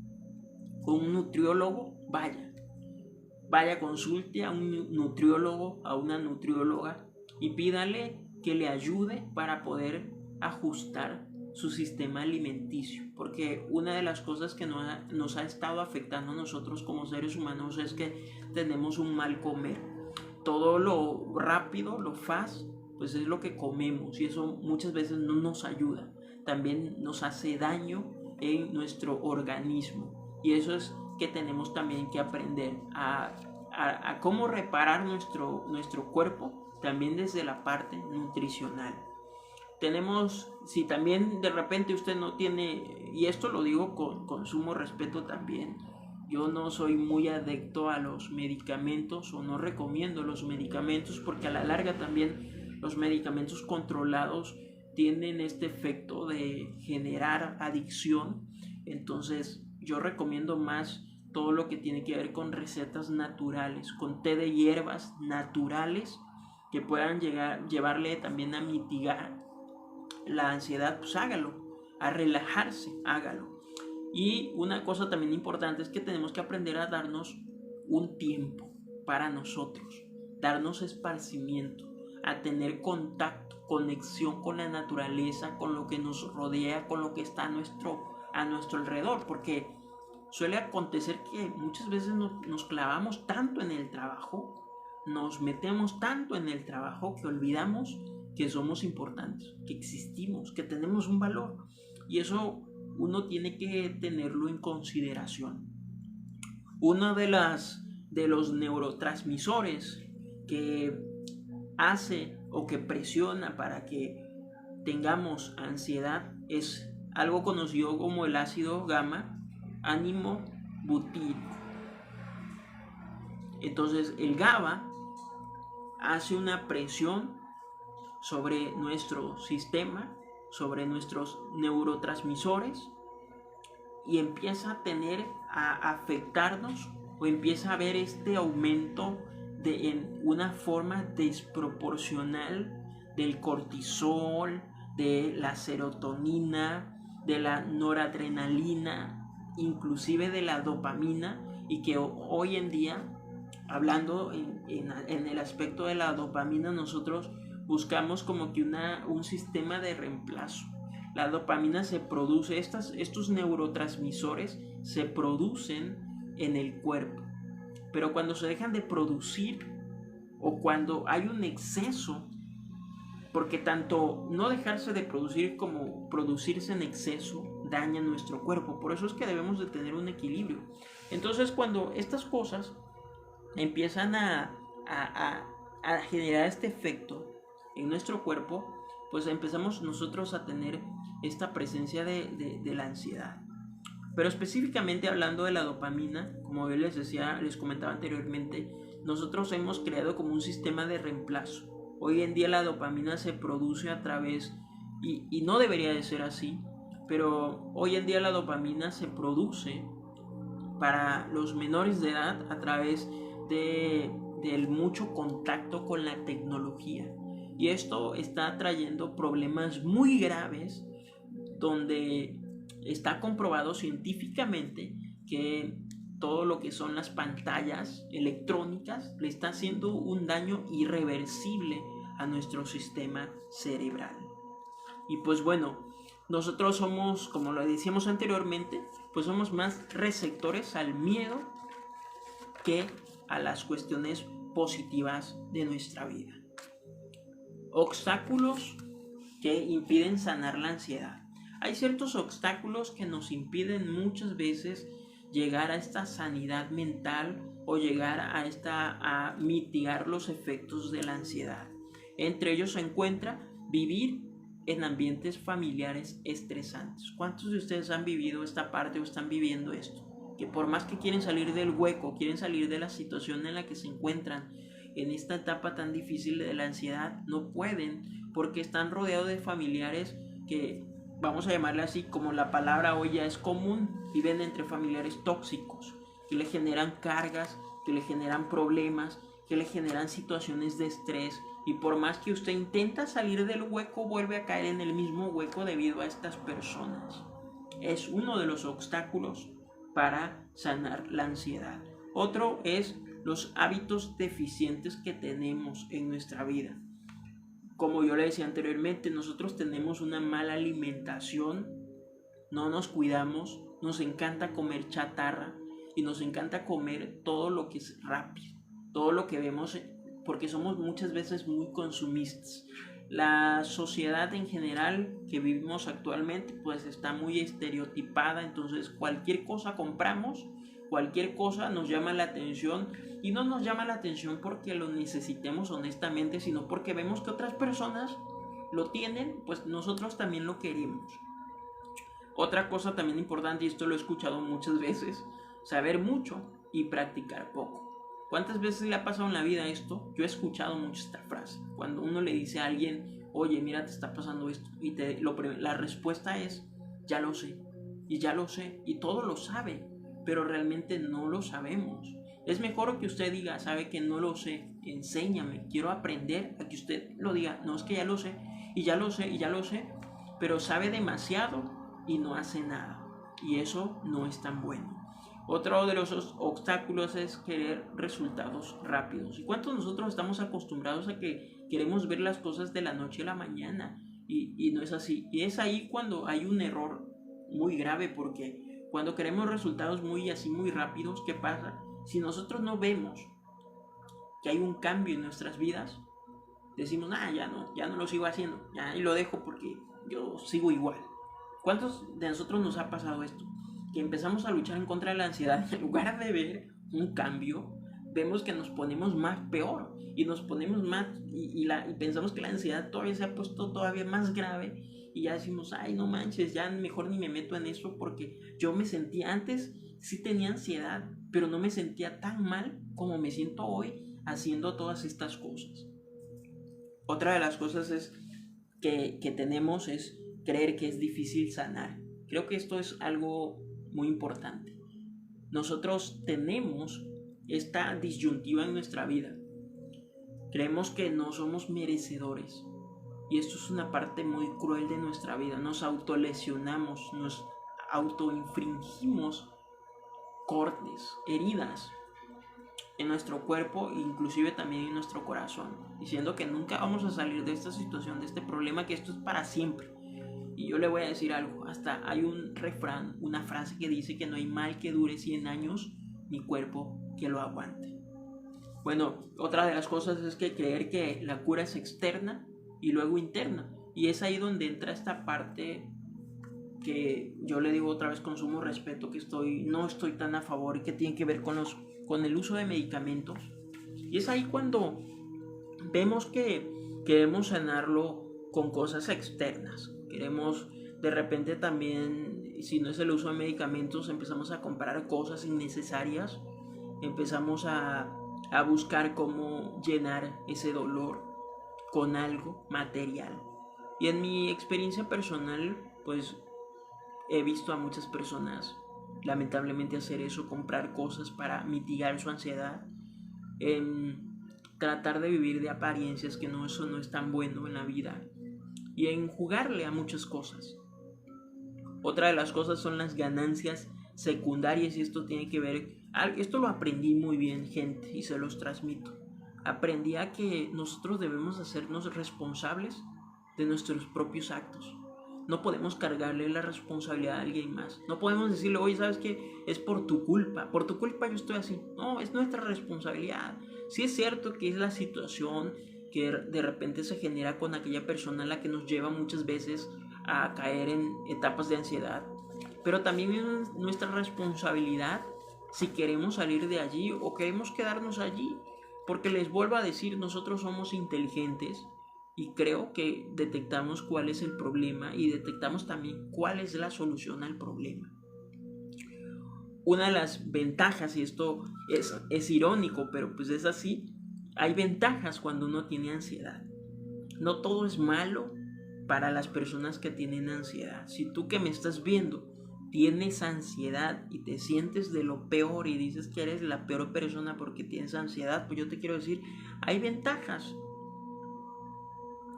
con un nutriólogo, vaya, consulte a un nutriólogo, a una nutrióloga, y pídale que le ayude para poder ajustar su sistema alimenticio, porque una de las cosas que nos ha estado afectando a nosotros como seres humanos es que tenemos un mal comer. Todo lo rápido, lo fast, pues es lo que comemos, y eso muchas veces no nos ayuda, también nos hace daño en nuestro organismo, y eso es que tenemos también que aprender a cómo reparar nuestro cuerpo, también desde la parte nutricional. Si también de repente usted no tiene, y esto lo digo con sumo respeto también, yo no soy muy adepto a los medicamentos, o no recomiendo los medicamentos, porque a la larga también los medicamentos controlados tienen este efecto de generar adicción, Entonces yo recomiendo más todo lo que tiene que ver con recetas naturales, con té de hierbas naturales que puedan llevarle también a mitigar la ansiedad. Pues hágalo, a relajarse, hágalo. Y una cosa también importante es que tenemos que aprender a darnos un tiempo para nosotros, darnos esparcimiento, a tener contacto, conexión con la naturaleza, con lo que nos rodea, con lo que está a nuestro alrededor, porque suele acontecer que muchas veces nos clavamos tanto en el trabajo, nos metemos tanto en el trabajo que olvidamos que somos importantes, que existimos, que tenemos un valor, y eso uno tiene que tenerlo en consideración. Uno de los neurotransmisores que hace o que presiona para que tengamos ansiedad es algo conocido como el ácido gamma aminobutírico. Entonces el GABA hace una presión sobre nuestro sistema, sobre nuestros neurotransmisores, y empieza a afectarnos, o empieza a haber este aumento en una forma desproporcional del cortisol, de la serotonina, de la noradrenalina, inclusive de la dopamina, y que hoy en día, hablando en el aspecto de la dopamina, nosotros buscamos como que un sistema de reemplazo. La dopamina se produce, estos neurotransmisores se producen en el cuerpo, pero cuando se dejan de producir o cuando hay un exceso, porque tanto no dejarse de producir como producirse en exceso daña nuestro cuerpo. Por eso es que debemos de tener un equilibrio. Entonces, cuando estas cosas empiezan a generar este efecto en nuestro cuerpo, pues empezamos nosotros a tener esta presencia de la ansiedad. Pero específicamente hablando de la dopamina, como yo les comentaba anteriormente, nosotros hemos creado como un sistema de reemplazo. Hoy en día la dopamina se produce a través, y no debería de ser así, pero hoy en día la dopamina se produce para los menores de edad a través del mucho contacto con la tecnología. Y esto está trayendo problemas muy graves, donde está comprobado científicamente que todo lo que son las pantallas electrónicas le está haciendo un daño irreversible a nuestro sistema cerebral. Y pues bueno, nosotros somos, como lo decíamos anteriormente, pues somos más receptores al miedo que a las cuestiones positivas de nuestra vida. Obstáculos que impiden sanar la ansiedad. Hay ciertos obstáculos que nos impiden muchas veces llegar a esta sanidad mental o llegar a mitigar los efectos de la ansiedad. Entre ellos se encuentra vivir en ambientes familiares estresantes. ¿Cuántos de ustedes han vivido esta parte o están viviendo esto? Que por más que quieren salir del hueco, quieren salir de la situación en la que se encuentran en esta etapa tan difícil de la ansiedad, no pueden, porque están rodeados de familiares que, vamos a llamarle así, como la palabra hoy ya es común, viven entre familiares tóxicos, que le generan cargas, que le generan problemas, que le generan situaciones de estrés, y por más que usted intenta salir del hueco, vuelve a caer en el mismo hueco debido a estas personas. Es uno de los obstáculos para sanar la ansiedad. Otro es los hábitos deficientes que tenemos en nuestra vida. Como yo le decía anteriormente, nosotros tenemos una mala alimentación, no nos cuidamos, nos encanta comer chatarra y nos encanta comer todo lo que es rápido, todo lo que vemos, porque somos muchas veces muy consumistas. La sociedad en general que vivimos actualmente pues está muy estereotipada, entonces cualquier cosa compramos, cualquier cosa nos llama la atención, y no nos llama la atención porque lo necesitemos honestamente, sino porque vemos que otras personas lo tienen, pues nosotros también lo queremos. Otra cosa también importante, y esto lo he escuchado muchas veces, saber mucho y practicar poco. ¿Cuántas veces le ha pasado en la vida esto? Yo he escuchado mucho esta frase. Cuando uno le dice a alguien, oye, mira, te está pasando esto, y la respuesta es, ya lo sé. y ya lo sé, y todo lo sabe, pero realmente no lo sabemos. Es mejor que usted diga, sabe que no lo sé, enséñame, quiero aprender, a que usted lo diga, no es que ya lo sé, y ya lo sé, y ya lo sé, pero sabe demasiado y no hace nada. Y eso no es tan bueno. Otro de los obstáculos es querer resultados rápidos. ¿Y cuántos nosotros estamos acostumbrados a que queremos ver las cosas de la noche a la mañana? Y no es así. Y es ahí cuando hay un error muy grave, porque cuando queremos resultados muy rápidos, ¿qué pasa? Si nosotros no vemos que hay un cambio en nuestras vidas, decimos, ya no lo sigo haciendo, ya y lo dejo porque yo sigo igual. ¿Cuántos de nosotros nos ha pasado esto? Que empezamos a luchar en contra de la ansiedad y en lugar de ver un cambio, vemos que nos ponemos más peor y nos ponemos más y pensamos que la ansiedad todavía se ha puesto todavía más grave y ya decimos, ay, no manches, ya mejor ni me meto en eso porque yo me sentía antes, sí tenía ansiedad, pero no me sentía tan mal como me siento hoy haciendo todas estas cosas. Otra de las cosas es que tenemos es creer que es difícil sanar. Creo que esto es algo muy importante. Nosotros tenemos esta disyuntiva en nuestra vida. Creemos que no somos merecedores. Y esto es una parte muy cruel de nuestra vida. Nos autolesionamos, nos autoinfringimos cortes, heridas en nuestro cuerpo e inclusive también en nuestro corazón, diciendo que nunca vamos a salir de esta situación, de este problema, que esto es para siempre. Y yo le voy a decir algo, hasta hay un refrán, una frase que dice que no hay mal que dure 100 años, ni cuerpo que lo aguante. Bueno, otra de las cosas es que creer que la cura es externa y luego interna. Y es ahí donde entra esta parte que yo le digo otra vez con sumo respeto que no estoy tan a favor y que tiene que ver con el uso de medicamentos. Y es ahí cuando vemos que queremos sanarlo con cosas externas. Queremos de repente también, si no es el uso de medicamentos, empezamos a comprar cosas innecesarias. Empezamos a buscar cómo llenar ese dolor con algo material. Y en mi experiencia personal, pues he visto a muchas personas lamentablemente hacer eso, comprar cosas para mitigar su ansiedad, tratar de vivir de apariencias, que eso no es tan bueno en la vida, y en jugarle a muchas cosas. Otra de las cosas son las ganancias secundarias, y esto tiene que ver, esto lo aprendí muy bien, gente, y se los transmito. Aprendí a que nosotros debemos hacernos responsables de nuestros propios actos. No podemos cargarle la responsabilidad a alguien más. No podemos decirle, oye, ¿sabes qué? Es por tu culpa yo estoy así. No, es nuestra responsabilidad. Sí es cierto que es la situación que de repente se genera con aquella persona a la que nos lleva muchas veces a caer en etapas de ansiedad. Pero también es nuestra responsabilidad si queremos salir de allí o queremos quedarnos allí. Porque les vuelvo a decir, nosotros somos inteligentes y creo que detectamos cuál es el problema y detectamos también cuál es la solución al problema. Una de las ventajas, y esto es irónico, pero pues es así, hay ventajas cuando uno tiene ansiedad. No todo es malo para las personas que tienen ansiedad. Si tú que me estás viendo tienes ansiedad y te sientes de lo peor y dices que eres la peor persona porque tienes ansiedad, pues yo te quiero decir, hay ventajas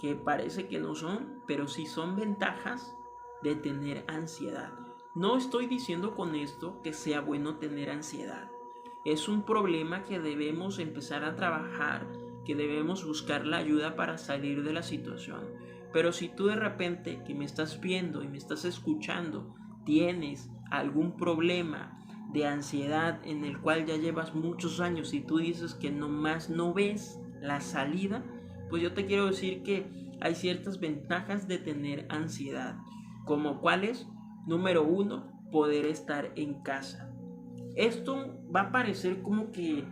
que parece que no son, pero sí son ventajas de tener ansiedad. No estoy diciendo con esto que sea bueno tener ansiedad. Es un problema que debemos empezar a trabajar, que debemos buscar la ayuda para salir de la situación. Pero si tú de repente que me estás viendo y me estás escuchando, tienes algún problema de ansiedad en el cual ya llevas muchos años y tú dices que nomás no ves la salida, pues yo te quiero decir que hay ciertas ventajas de tener ansiedad, como cuáles. Número 1, poder estar en casa. Esto va a parecer como que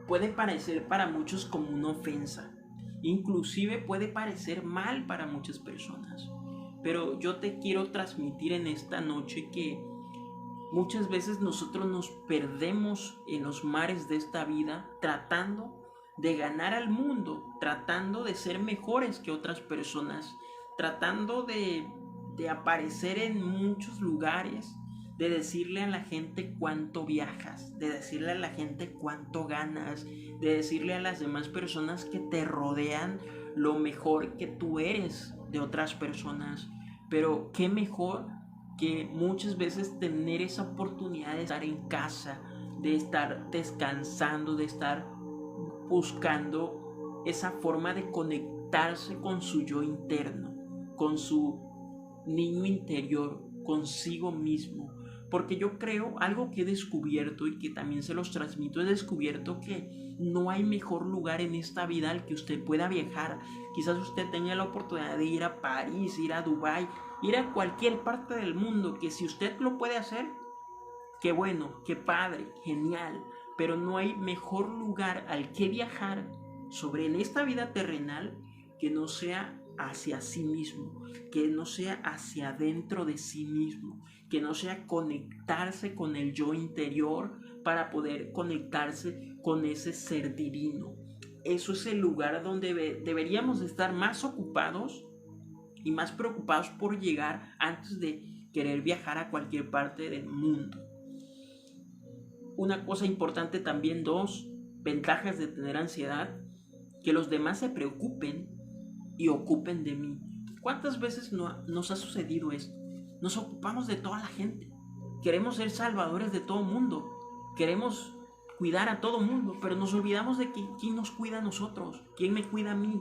puede parecer para muchos como una ofensa, inclusive puede parecer mal para muchas personas, pero yo te quiero transmitir en esta noche que muchas veces nosotros nos perdemos en los mares de esta vida tratando de ganar al mundo, tratando de ser mejores que otras personas, tratando de de aparecer en muchos lugares, de decirle a la gente cuánto viajas, de decirle a la gente cuánto ganas, de decirle a las demás personas que te rodean lo mejor que tú eres de otras personas. Pero qué mejor que muchas veces tener esa oportunidad de estar en casa, de estar descansando, de estar buscando esa forma de conectarse con su yo interno, con su niño interior, consigo mismo. Porque yo creo, algo que he descubierto y que también se los transmito, he descubierto que no hay mejor lugar en esta vida al que usted pueda viajar. Quizás usted tenga la oportunidad de ir a París, ir a Dubái, ir a cualquier parte del mundo, que si usted lo puede hacer, qué bueno, qué padre, genial. Pero no hay mejor lugar al que viajar sobre en esta vida terrenal que no sea hacia sí mismo, que no sea hacia adentro de sí mismo, que no sea conectarse con el yo interior para poder conectarse con ese ser divino. Eso es el lugar donde deberíamos estar más ocupados y más preocupados por llegar antes de querer viajar a cualquier parte del mundo. Una cosa importante también, 2 ventajas de tener ansiedad: que los demás se preocupen y ocupen de mí. ¿Cuántas veces nos ha sucedido esto? Nos ocupamos de toda la gente. Queremos ser salvadores de todo mundo. Queremos cuidar a todo mundo, pero nos olvidamos de quién nos cuida a nosotros, quién me cuida a mí,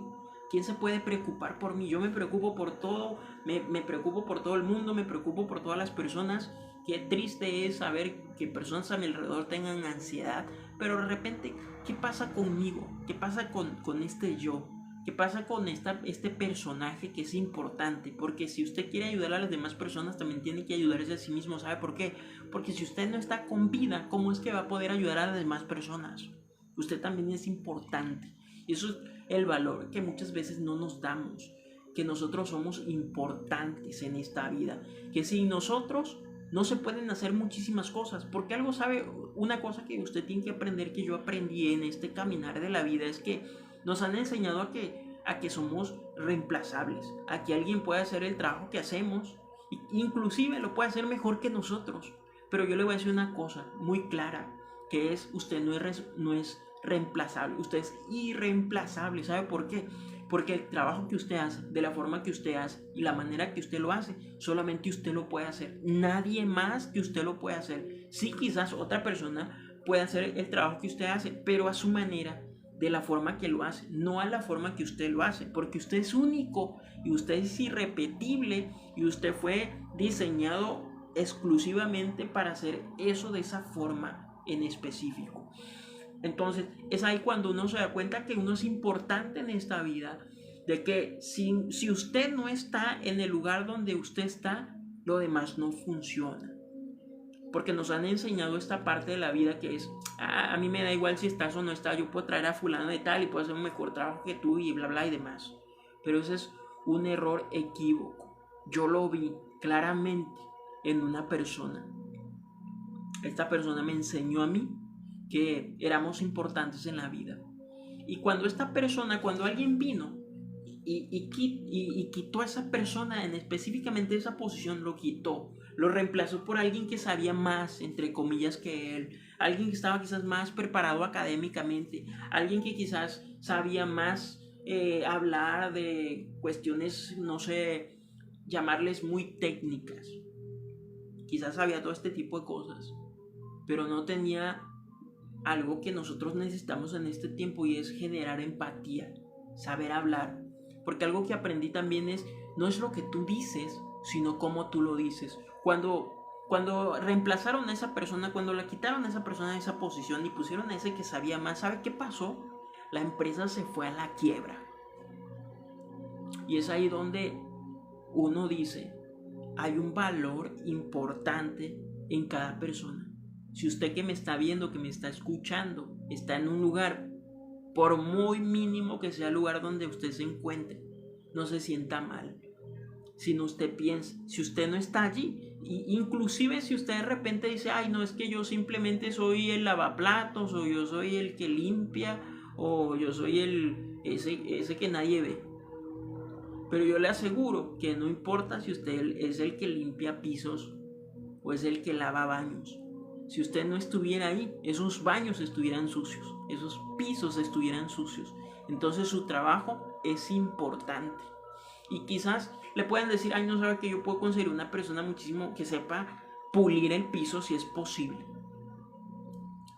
quién se puede preocupar por mí. Yo me preocupo por todo, me preocupo por todo el mundo, me preocupo por todas las personas. Qué triste es saber que personas a mi alrededor tengan ansiedad, pero de repente, ¿qué pasa conmigo? ¿Qué pasa con este yo? ¿Qué pasa con este personaje que es importante? Porque si usted quiere ayudar a las demás personas, también tiene que ayudarse a sí mismo. ¿Sabe por qué? Porque si usted no está con vida, ¿cómo es que va a poder ayudar a las demás personas? Usted también es importante. Y eso es el valor que muchas veces no nos damos, que nosotros somos importantes en esta vida, que sin nosotros no se pueden hacer muchísimas cosas. Porque algo sabe, una cosa que usted tiene que aprender, que yo aprendí en este caminar de la vida, es que nos han enseñado a que somos reemplazables, a que alguien puede hacer el trabajo que hacemos, inclusive lo puede hacer mejor que nosotros. Pero yo le voy a decir una cosa muy clara, que es: usted no es reemplazable, usted es irreemplazable. ¿Sabe por qué? Porque el trabajo que usted hace, de la forma que usted hace y la manera que usted lo hace, solamente usted lo puede hacer, nadie más que usted lo puede hacer. Sí, quizás otra persona puede hacer el trabajo que usted hace, pero a su manera, de la forma que lo hace, no a la forma que usted lo hace, porque usted es único y usted es irrepetible y usted fue diseñado exclusivamente para hacer eso de esa forma en específico. Entonces es ahí cuando uno se da cuenta que uno es importante en esta vida, de que si usted no está en el lugar donde usted está, lo demás no funciona. Porque nos han enseñado esta parte de la vida que es: a mí me da igual si estás o no estás, yo puedo traer a fulano de tal y puedo hacer un mejor trabajo que tú y bla bla y demás. Pero ese es un error equívoco. Yo lo vi claramente en una persona. Esta persona me enseñó a mí que éramos importantes en la vida. Y cuando alguien vino y quitó a esa persona, en específicamente esa posición, lo quitó, lo reemplazó por alguien que sabía más, entre comillas, que él, alguien que estaba quizás más preparado académicamente, alguien que quizás sabía más hablar de cuestiones, no sé, llamarles muy técnicas, quizás sabía todo este tipo de cosas, pero no tenía algo que nosotros necesitamos en este tiempo, y es generar empatía, saber hablar. Porque algo que aprendí también es: no es lo que tú dices, sino cómo tú lo dices. Cuando reemplazaron a esa persona, cuando la quitaron a esa persona de esa posición y pusieron a ese que sabía más, ¿sabe qué pasó? La empresa se fue a la quiebra. Y es ahí donde uno dice: hay un valor importante en cada persona. Si usted que me está viendo, que me está escuchando, está en un lugar, por muy mínimo que sea el lugar donde usted se encuentre, no se sienta mal, sino usted piensa, si usted no está allí, inclusive si usted de repente dice: ay, no, es que yo simplemente soy el lavaplatos, o yo soy el que limpia, o yo soy ese que nadie ve. Pero yo le aseguro que no importa si usted es el que limpia pisos o es el que lava baños. Si usted no estuviera ahí, esos baños estuvieran sucios, esos pisos estuvieran sucios. Entonces su trabajo es importante. Y quizás le pueden decir, ay, no sabe que yo puedo conseguir una persona muchísimo que sepa pulir el piso si es posible.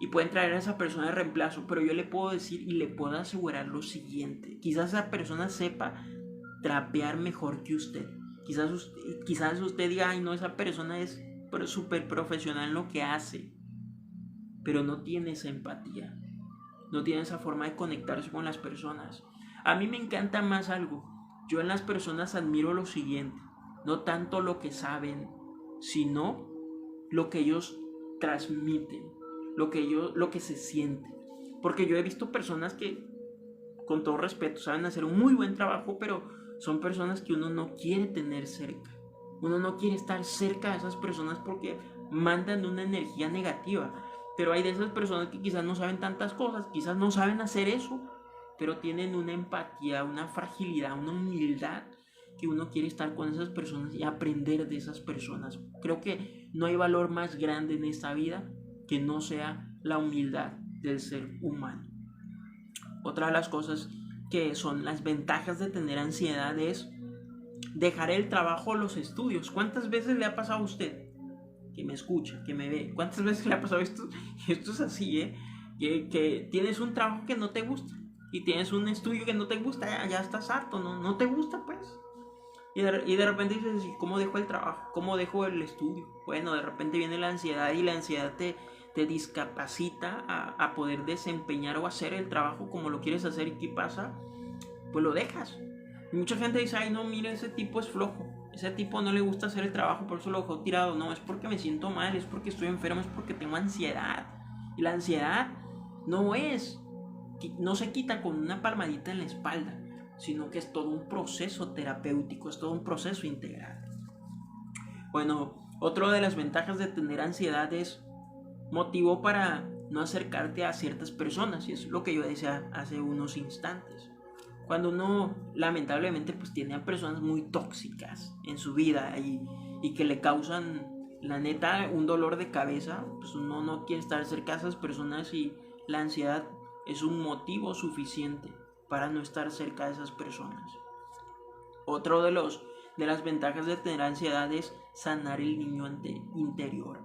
Y pueden traer a esa persona de reemplazo, pero yo le puedo decir y le puedo asegurar lo siguiente. Quizás esa persona sepa trapear mejor que usted. Quizás usted diga, ay, no, esa persona es súper profesional en lo que hace, pero no tiene esa empatía, no tiene esa forma de conectarse con las personas. A mí me encanta más algo. Yo en las personas admiro lo siguiente, no tanto lo que saben, sino lo que ellos transmiten, lo que se siente. Porque yo he visto personas que, con todo respeto, saben hacer un muy buen trabajo, pero son personas que uno no quiere tener cerca. Uno no quiere estar cerca de esas personas porque mandan una energía negativa. Pero hay de esas personas que quizás no saben tantas cosas, quizás no saben hacer eso, pero tienen una empatía, una fragilidad, una humildad que uno quiere estar con esas personas y aprender de esas personas. Creo que no hay valor más grande en esta vida que no sea la humildad del ser humano. Otra de las cosas que son las ventajas de tener ansiedad es dejar el trabajo o los estudios. ¿Cuántas veces le ha pasado a usted que me escucha, que me ve? ¿Cuántas veces le ha pasado esto? Esto es así, que tienes un trabajo que no te gusta y tienes un estudio que no te gusta, ya estás harto, no te gusta pues. Y de repente dices, ¿cómo dejo el trabajo? ¿Cómo dejo el estudio? Bueno, de repente viene la ansiedad y la ansiedad te discapacita a poder desempeñar o hacer el trabajo como lo quieres hacer. ¿Y qué pasa? Pues lo dejas. Y mucha gente dice, ay no, mira, ese tipo es flojo, ese tipo no le gusta hacer el trabajo, por eso lo dejó tirado. No, es porque me siento mal, es porque estoy enfermo, es porque tengo ansiedad. Y la ansiedad no se quita con una palmadita en la espalda, sino que es todo un proceso terapéutico, es todo un proceso integral. Bueno, otra de las ventajas de tener ansiedad es motivo para no acercarte a ciertas personas, y es lo que yo decía hace unos instantes. Cuando uno lamentablemente pues tiene a personas muy tóxicas en su vida y que le causan la neta un dolor de cabeza, pues uno no quiere estar cerca de esas personas y la ansiedad es un motivo suficiente para no estar cerca de esas personas. Otro de las ventajas de tener ansiedad es sanar el niño interior.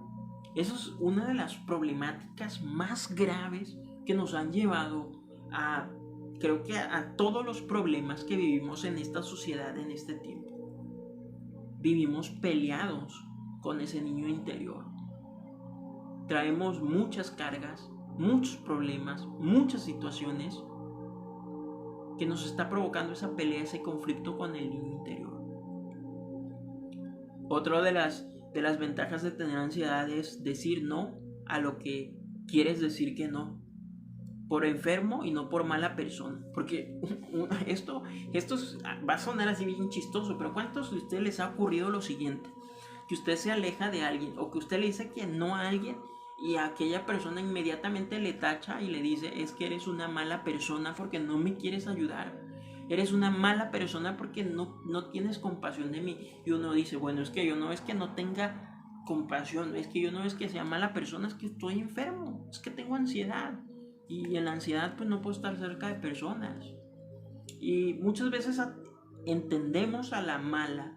Eso es una de las problemáticas más graves que nos han llevado creo que a todos los problemas que vivimos en esta sociedad en este tiempo. Vivimos peleados con ese niño interior. Traemos muchas cargas, muchos problemas, muchas situaciones que nos está provocando esa pelea, ese conflicto con el niño interior. Otra de las ventajas de tener ansiedad es decir no a lo que quieres decir que no, por enfermo y no por mala persona. Porque esto va a sonar así bien chistoso, pero ¿cuántos de ustedes les ha ocurrido lo siguiente? Que usted se aleja de alguien o que usted le dice que no a alguien y a aquella persona inmediatamente le tacha y le dice, es que eres una mala persona porque no me quieres ayudar, eres una mala persona porque no tienes compasión de mí. Y uno dice, bueno, es que yo no es que no tenga compasión, es que yo no es que sea mala persona, es que estoy enfermo, es que tengo ansiedad. Y en la ansiedad pues no puedo estar cerca de personas. Y muchas veces entendemos a la mala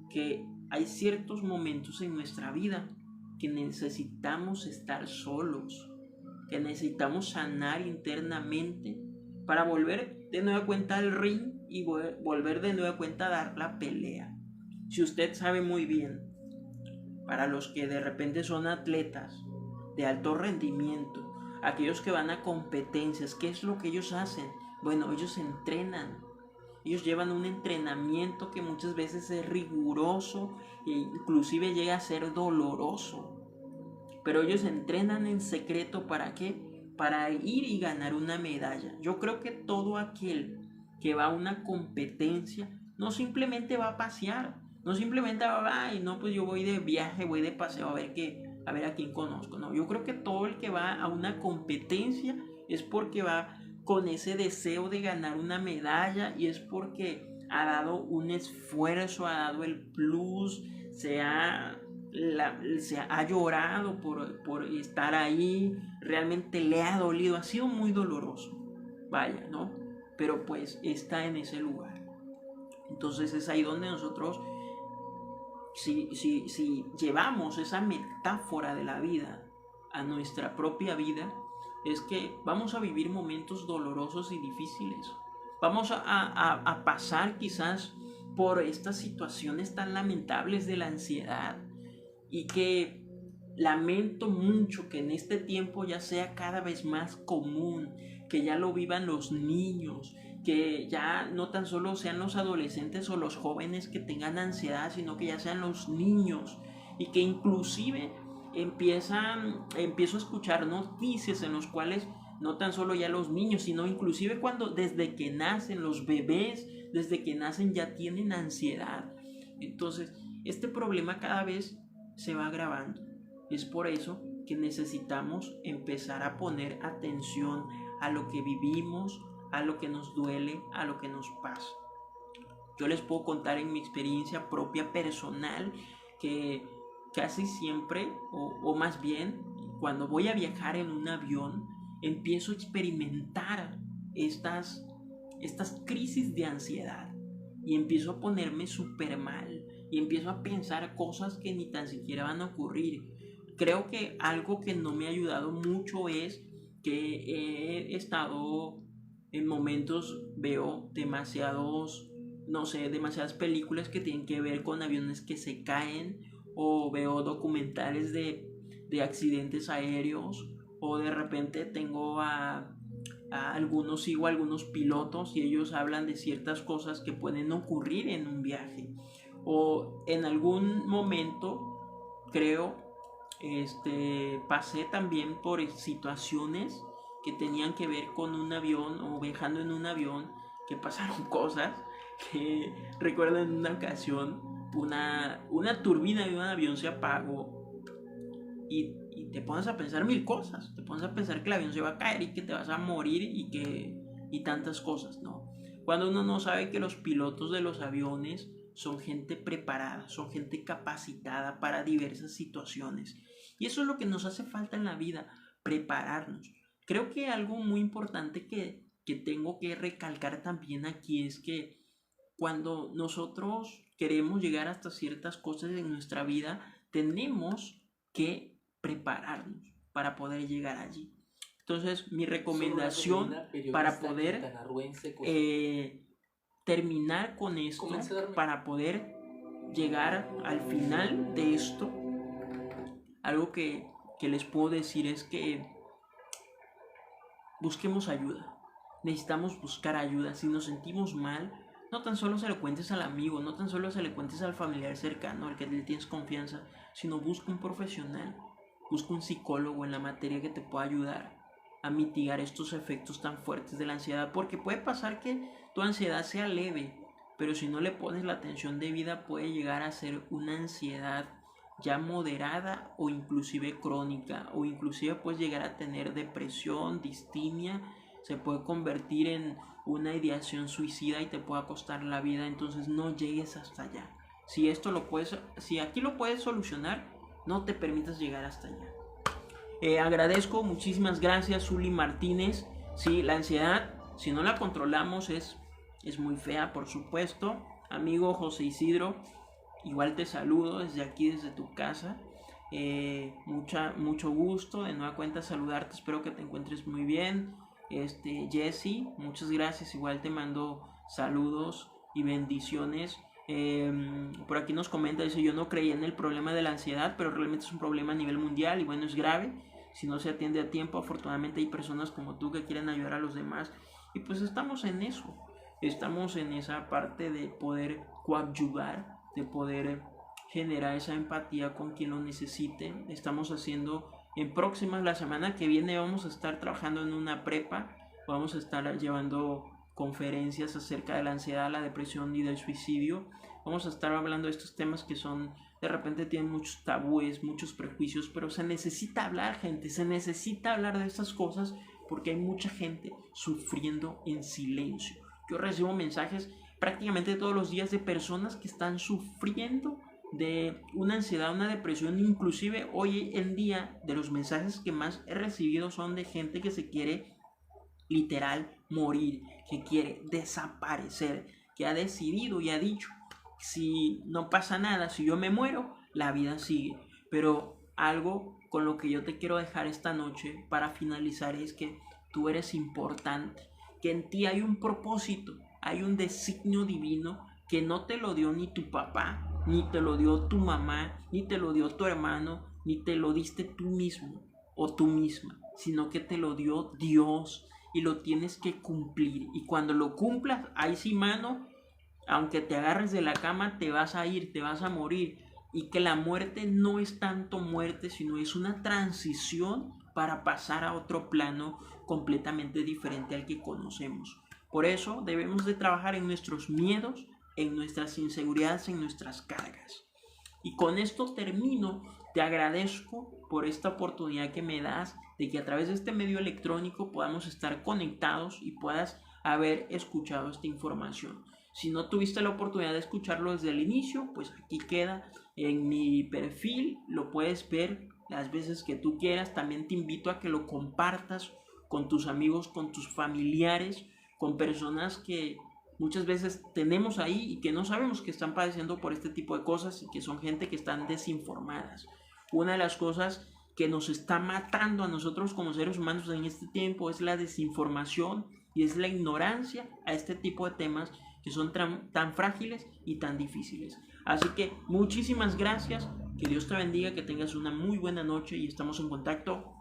que hay ciertos momentos en nuestra vida que necesitamos estar solos, que necesitamos sanar internamente para volver de nueva cuenta al ring y volver de nueva cuenta a dar la pelea. Si usted sabe muy bien, para los que de repente son atletas de alto rendimiento, aquellos que van a competencias, ¿qué es lo que ellos hacen? Bueno, ellos entrenan. Ellos llevan un entrenamiento que muchas veces es riguroso e inclusive llega a ser doloroso. Pero ellos entrenan en secreto, ¿para qué? Para ir y ganar una medalla. Yo creo que todo aquel que va a una competencia no simplemente va a pasear, no simplemente va a, no, pues yo voy de viaje, voy de paseo a ver a quién conozco. No, yo creo que todo el que va a una competencia es porque va con ese deseo de ganar una medalla y es porque ha dado un esfuerzo, ha dado el plus, se ha llorado por estar ahí, realmente le ha dolido, ha sido muy doloroso, vaya, ¿no? Pero pues está en ese lugar. Entonces es ahí donde nosotros, si llevamos esa metáfora de la vida a nuestra propia vida, es que vamos a vivir momentos dolorosos y difíciles. Vamos a pasar quizás por estas situaciones tan lamentables de la ansiedad, y que lamento mucho que en este tiempo ya sea cada vez más común, que ya lo vivan los niños, que ya no tan solo sean los adolescentes o los jóvenes que tengan ansiedad, sino que ya sean los niños, y que inclusive empiezo a escuchar noticias en los cuales no tan solo ya los niños, sino inclusive cuando desde que nacen los bebés, desde que nacen ya tienen ansiedad. Entonces, este problema cada vez se va agravando. Es por eso que necesitamos empezar a poner atención a lo que vivimos, a lo que nos duele, a lo que nos pasa. Yo les puedo contar en mi experiencia propia personal que casi siempre, o más bien, cuando voy a viajar en un avión, empiezo a experimentar estas crisis de ansiedad y empiezo a ponerme súper mal y empiezo a pensar cosas que ni tan siquiera van a ocurrir. Creo que algo que no me ha ayudado mucho es que he estado en momentos, veo demasiadas películas que tienen que ver con aviones que se caen, o veo documentales de accidentes aéreos, o de repente sigo a algunos pilotos y ellos hablan de ciertas cosas que pueden ocurrir en un viaje, o en algún momento creo pasé también por situaciones que tenían que ver con un avión, o viajando en un avión, que pasaron cosas que recuerdo en una ocasión una turbina de un avión se apagó y te pones a pensar mil cosas, te pones a pensar que el avión se va a caer y que te vas a morir y tantas cosas, ¿no? Cuando uno no sabe que los pilotos de los aviones son gente preparada, son gente capacitada para diversas situaciones, y eso es lo que nos hace falta en la vida, prepararnos. Creo que algo muy importante que tengo que recalcar también aquí es que cuando nosotros queremos llegar hasta ciertas cosas en nuestra vida, tenemos que prepararnos para poder llegar allí. Entonces, mi recomendación para poder terminar con esto, para poder llegar al final de esto, algo que les puedo decir es que busquemos ayuda. Necesitamos buscar ayuda. Si nos sentimos mal, no tan solo se lo cuentes al amigo, no tan solo se le cuentes al familiar cercano, al que le tienes confianza, sino busca un profesional, busca un psicólogo en la materia que te pueda ayudar a mitigar estos efectos tan fuertes de la ansiedad, porque puede pasar que tu ansiedad sea leve, pero si no le pones la atención debida puede llegar a ser una ansiedad ya moderada o inclusive crónica, o inclusive puedes llegar a tener depresión, distimia, se puede convertir en una ideación suicida y te puede costar la vida. Entonces no llegues hasta allá. Si aquí lo puedes solucionar, no te permitas llegar hasta allá. Agradezco, muchísimas gracias, Zuli Martínez. Sí, la ansiedad, si no la controlamos, es muy fea, por supuesto. Amigo José Isidro, igual te saludo desde aquí, desde tu casa. Mucho gusto, de nueva cuenta saludarte, espero que te encuentres muy bien. Jesse, muchas gracias, igual te mando saludos y bendiciones. Por aquí nos comenta, dice: yo no creía en el problema de la ansiedad, pero realmente es un problema a nivel mundial y bueno, es grave si no se atiende a tiempo. Afortunadamente hay personas como tú que quieren ayudar a los demás, y pues estamos en eso, estamos en esa parte de poder coadyuvar, de poder generar esa empatía con quien lo necesite. Estamos haciendo en próximas, la semana que viene vamos a estar trabajando en una prepa, vamos a estar llevando conferencias acerca de la ansiedad, la depresión y del suicidio. Vamos a estar hablando de estos temas que son, de repente tienen muchos tabúes, muchos prejuicios, pero se necesita hablar, gente, se necesita hablar de estas cosas porque hay mucha gente sufriendo en silencio. Yo recibo mensajes prácticamente todos los días de personas que están sufriendo de una ansiedad, una depresión. Inclusive hoy en día de los mensajes que más he recibido son de gente que se quiere literal morir, que quiere desaparecer, que ha decidido y ha dicho, si no pasa nada, si yo me muero, la vida sigue. Pero algo con lo que yo te quiero dejar esta noche para finalizar es que tú eres importante, que en ti hay un propósito, hay un designio divino que no te lo dio ni tu papá, ni te lo dio tu mamá, ni te lo dio tu hermano, ni te lo diste tú mismo o tú misma, sino que te lo dio Dios y lo tienes que cumplir. Y cuando lo cumplas, ahí sí, mano, aunque te agarres de la cama, te vas a ir, te vas a morir. Y que la muerte no es tanto muerte, sino es una transición para pasar a otro plano completamente diferente al que conocemos. Por eso debemos de trabajar en nuestros miedos, en nuestras inseguridades, en nuestras cargas. Y con esto termino. Te agradezco por esta oportunidad que me das de que a través de este medio electrónico podamos estar conectados y puedas haber escuchado esta información. Si no tuviste la oportunidad de escucharlo desde el inicio, pues aquí queda en mi perfil, lo puedes ver las veces que tú quieras. También te invito a que lo compartas con tus amigos, con tus familiares, con personas que muchas veces tenemos ahí y que no sabemos que están padeciendo por este tipo de cosas y que son gente que están desinformadas. Una de las cosas que nos está matando a nosotros como seres humanos en este tiempo es la desinformación y es la ignorancia a este tipo de temas que son tan frágiles y tan difíciles. Así que muchísimas gracias, que Dios te bendiga, que tengas una muy buena noche y estamos en contacto.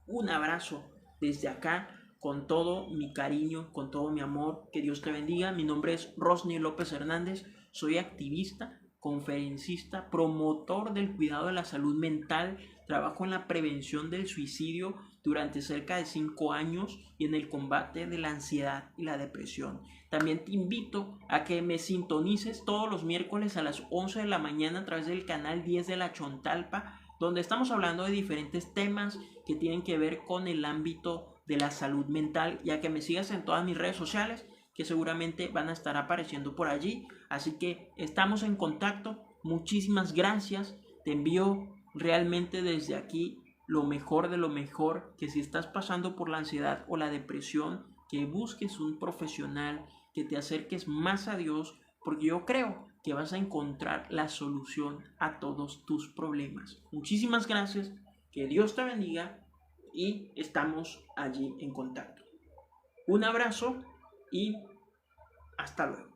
Un abrazo desde acá con todo mi cariño, con todo mi amor, que Dios te bendiga. Mi nombre es Rosny López Hernández, soy activista, conferencista, promotor del cuidado de la salud mental, trabajo en la prevención del suicidio durante cerca de 5 años y en el combate de la ansiedad y la depresión. También te invito a que me sintonices todos los miércoles a las 11 de la mañana a través del canal 10 de La Chontalpa, donde estamos hablando de diferentes temas que tienen que ver con el ámbito de la salud mental, y a que me sigas en todas mis redes sociales que seguramente van a estar apareciendo por allí. Así que estamos en contacto. Muchísimas gracias. Te envío realmente desde aquí lo mejor de lo mejor, que si estás pasando por la ansiedad o la depresión, que busques un profesional, que te acerques más a Dios, porque yo creo que vas a encontrar la solución a todos tus problemas. Muchísimas gracias, que Dios te bendiga y estamos allí en contacto. Un abrazo y hasta luego.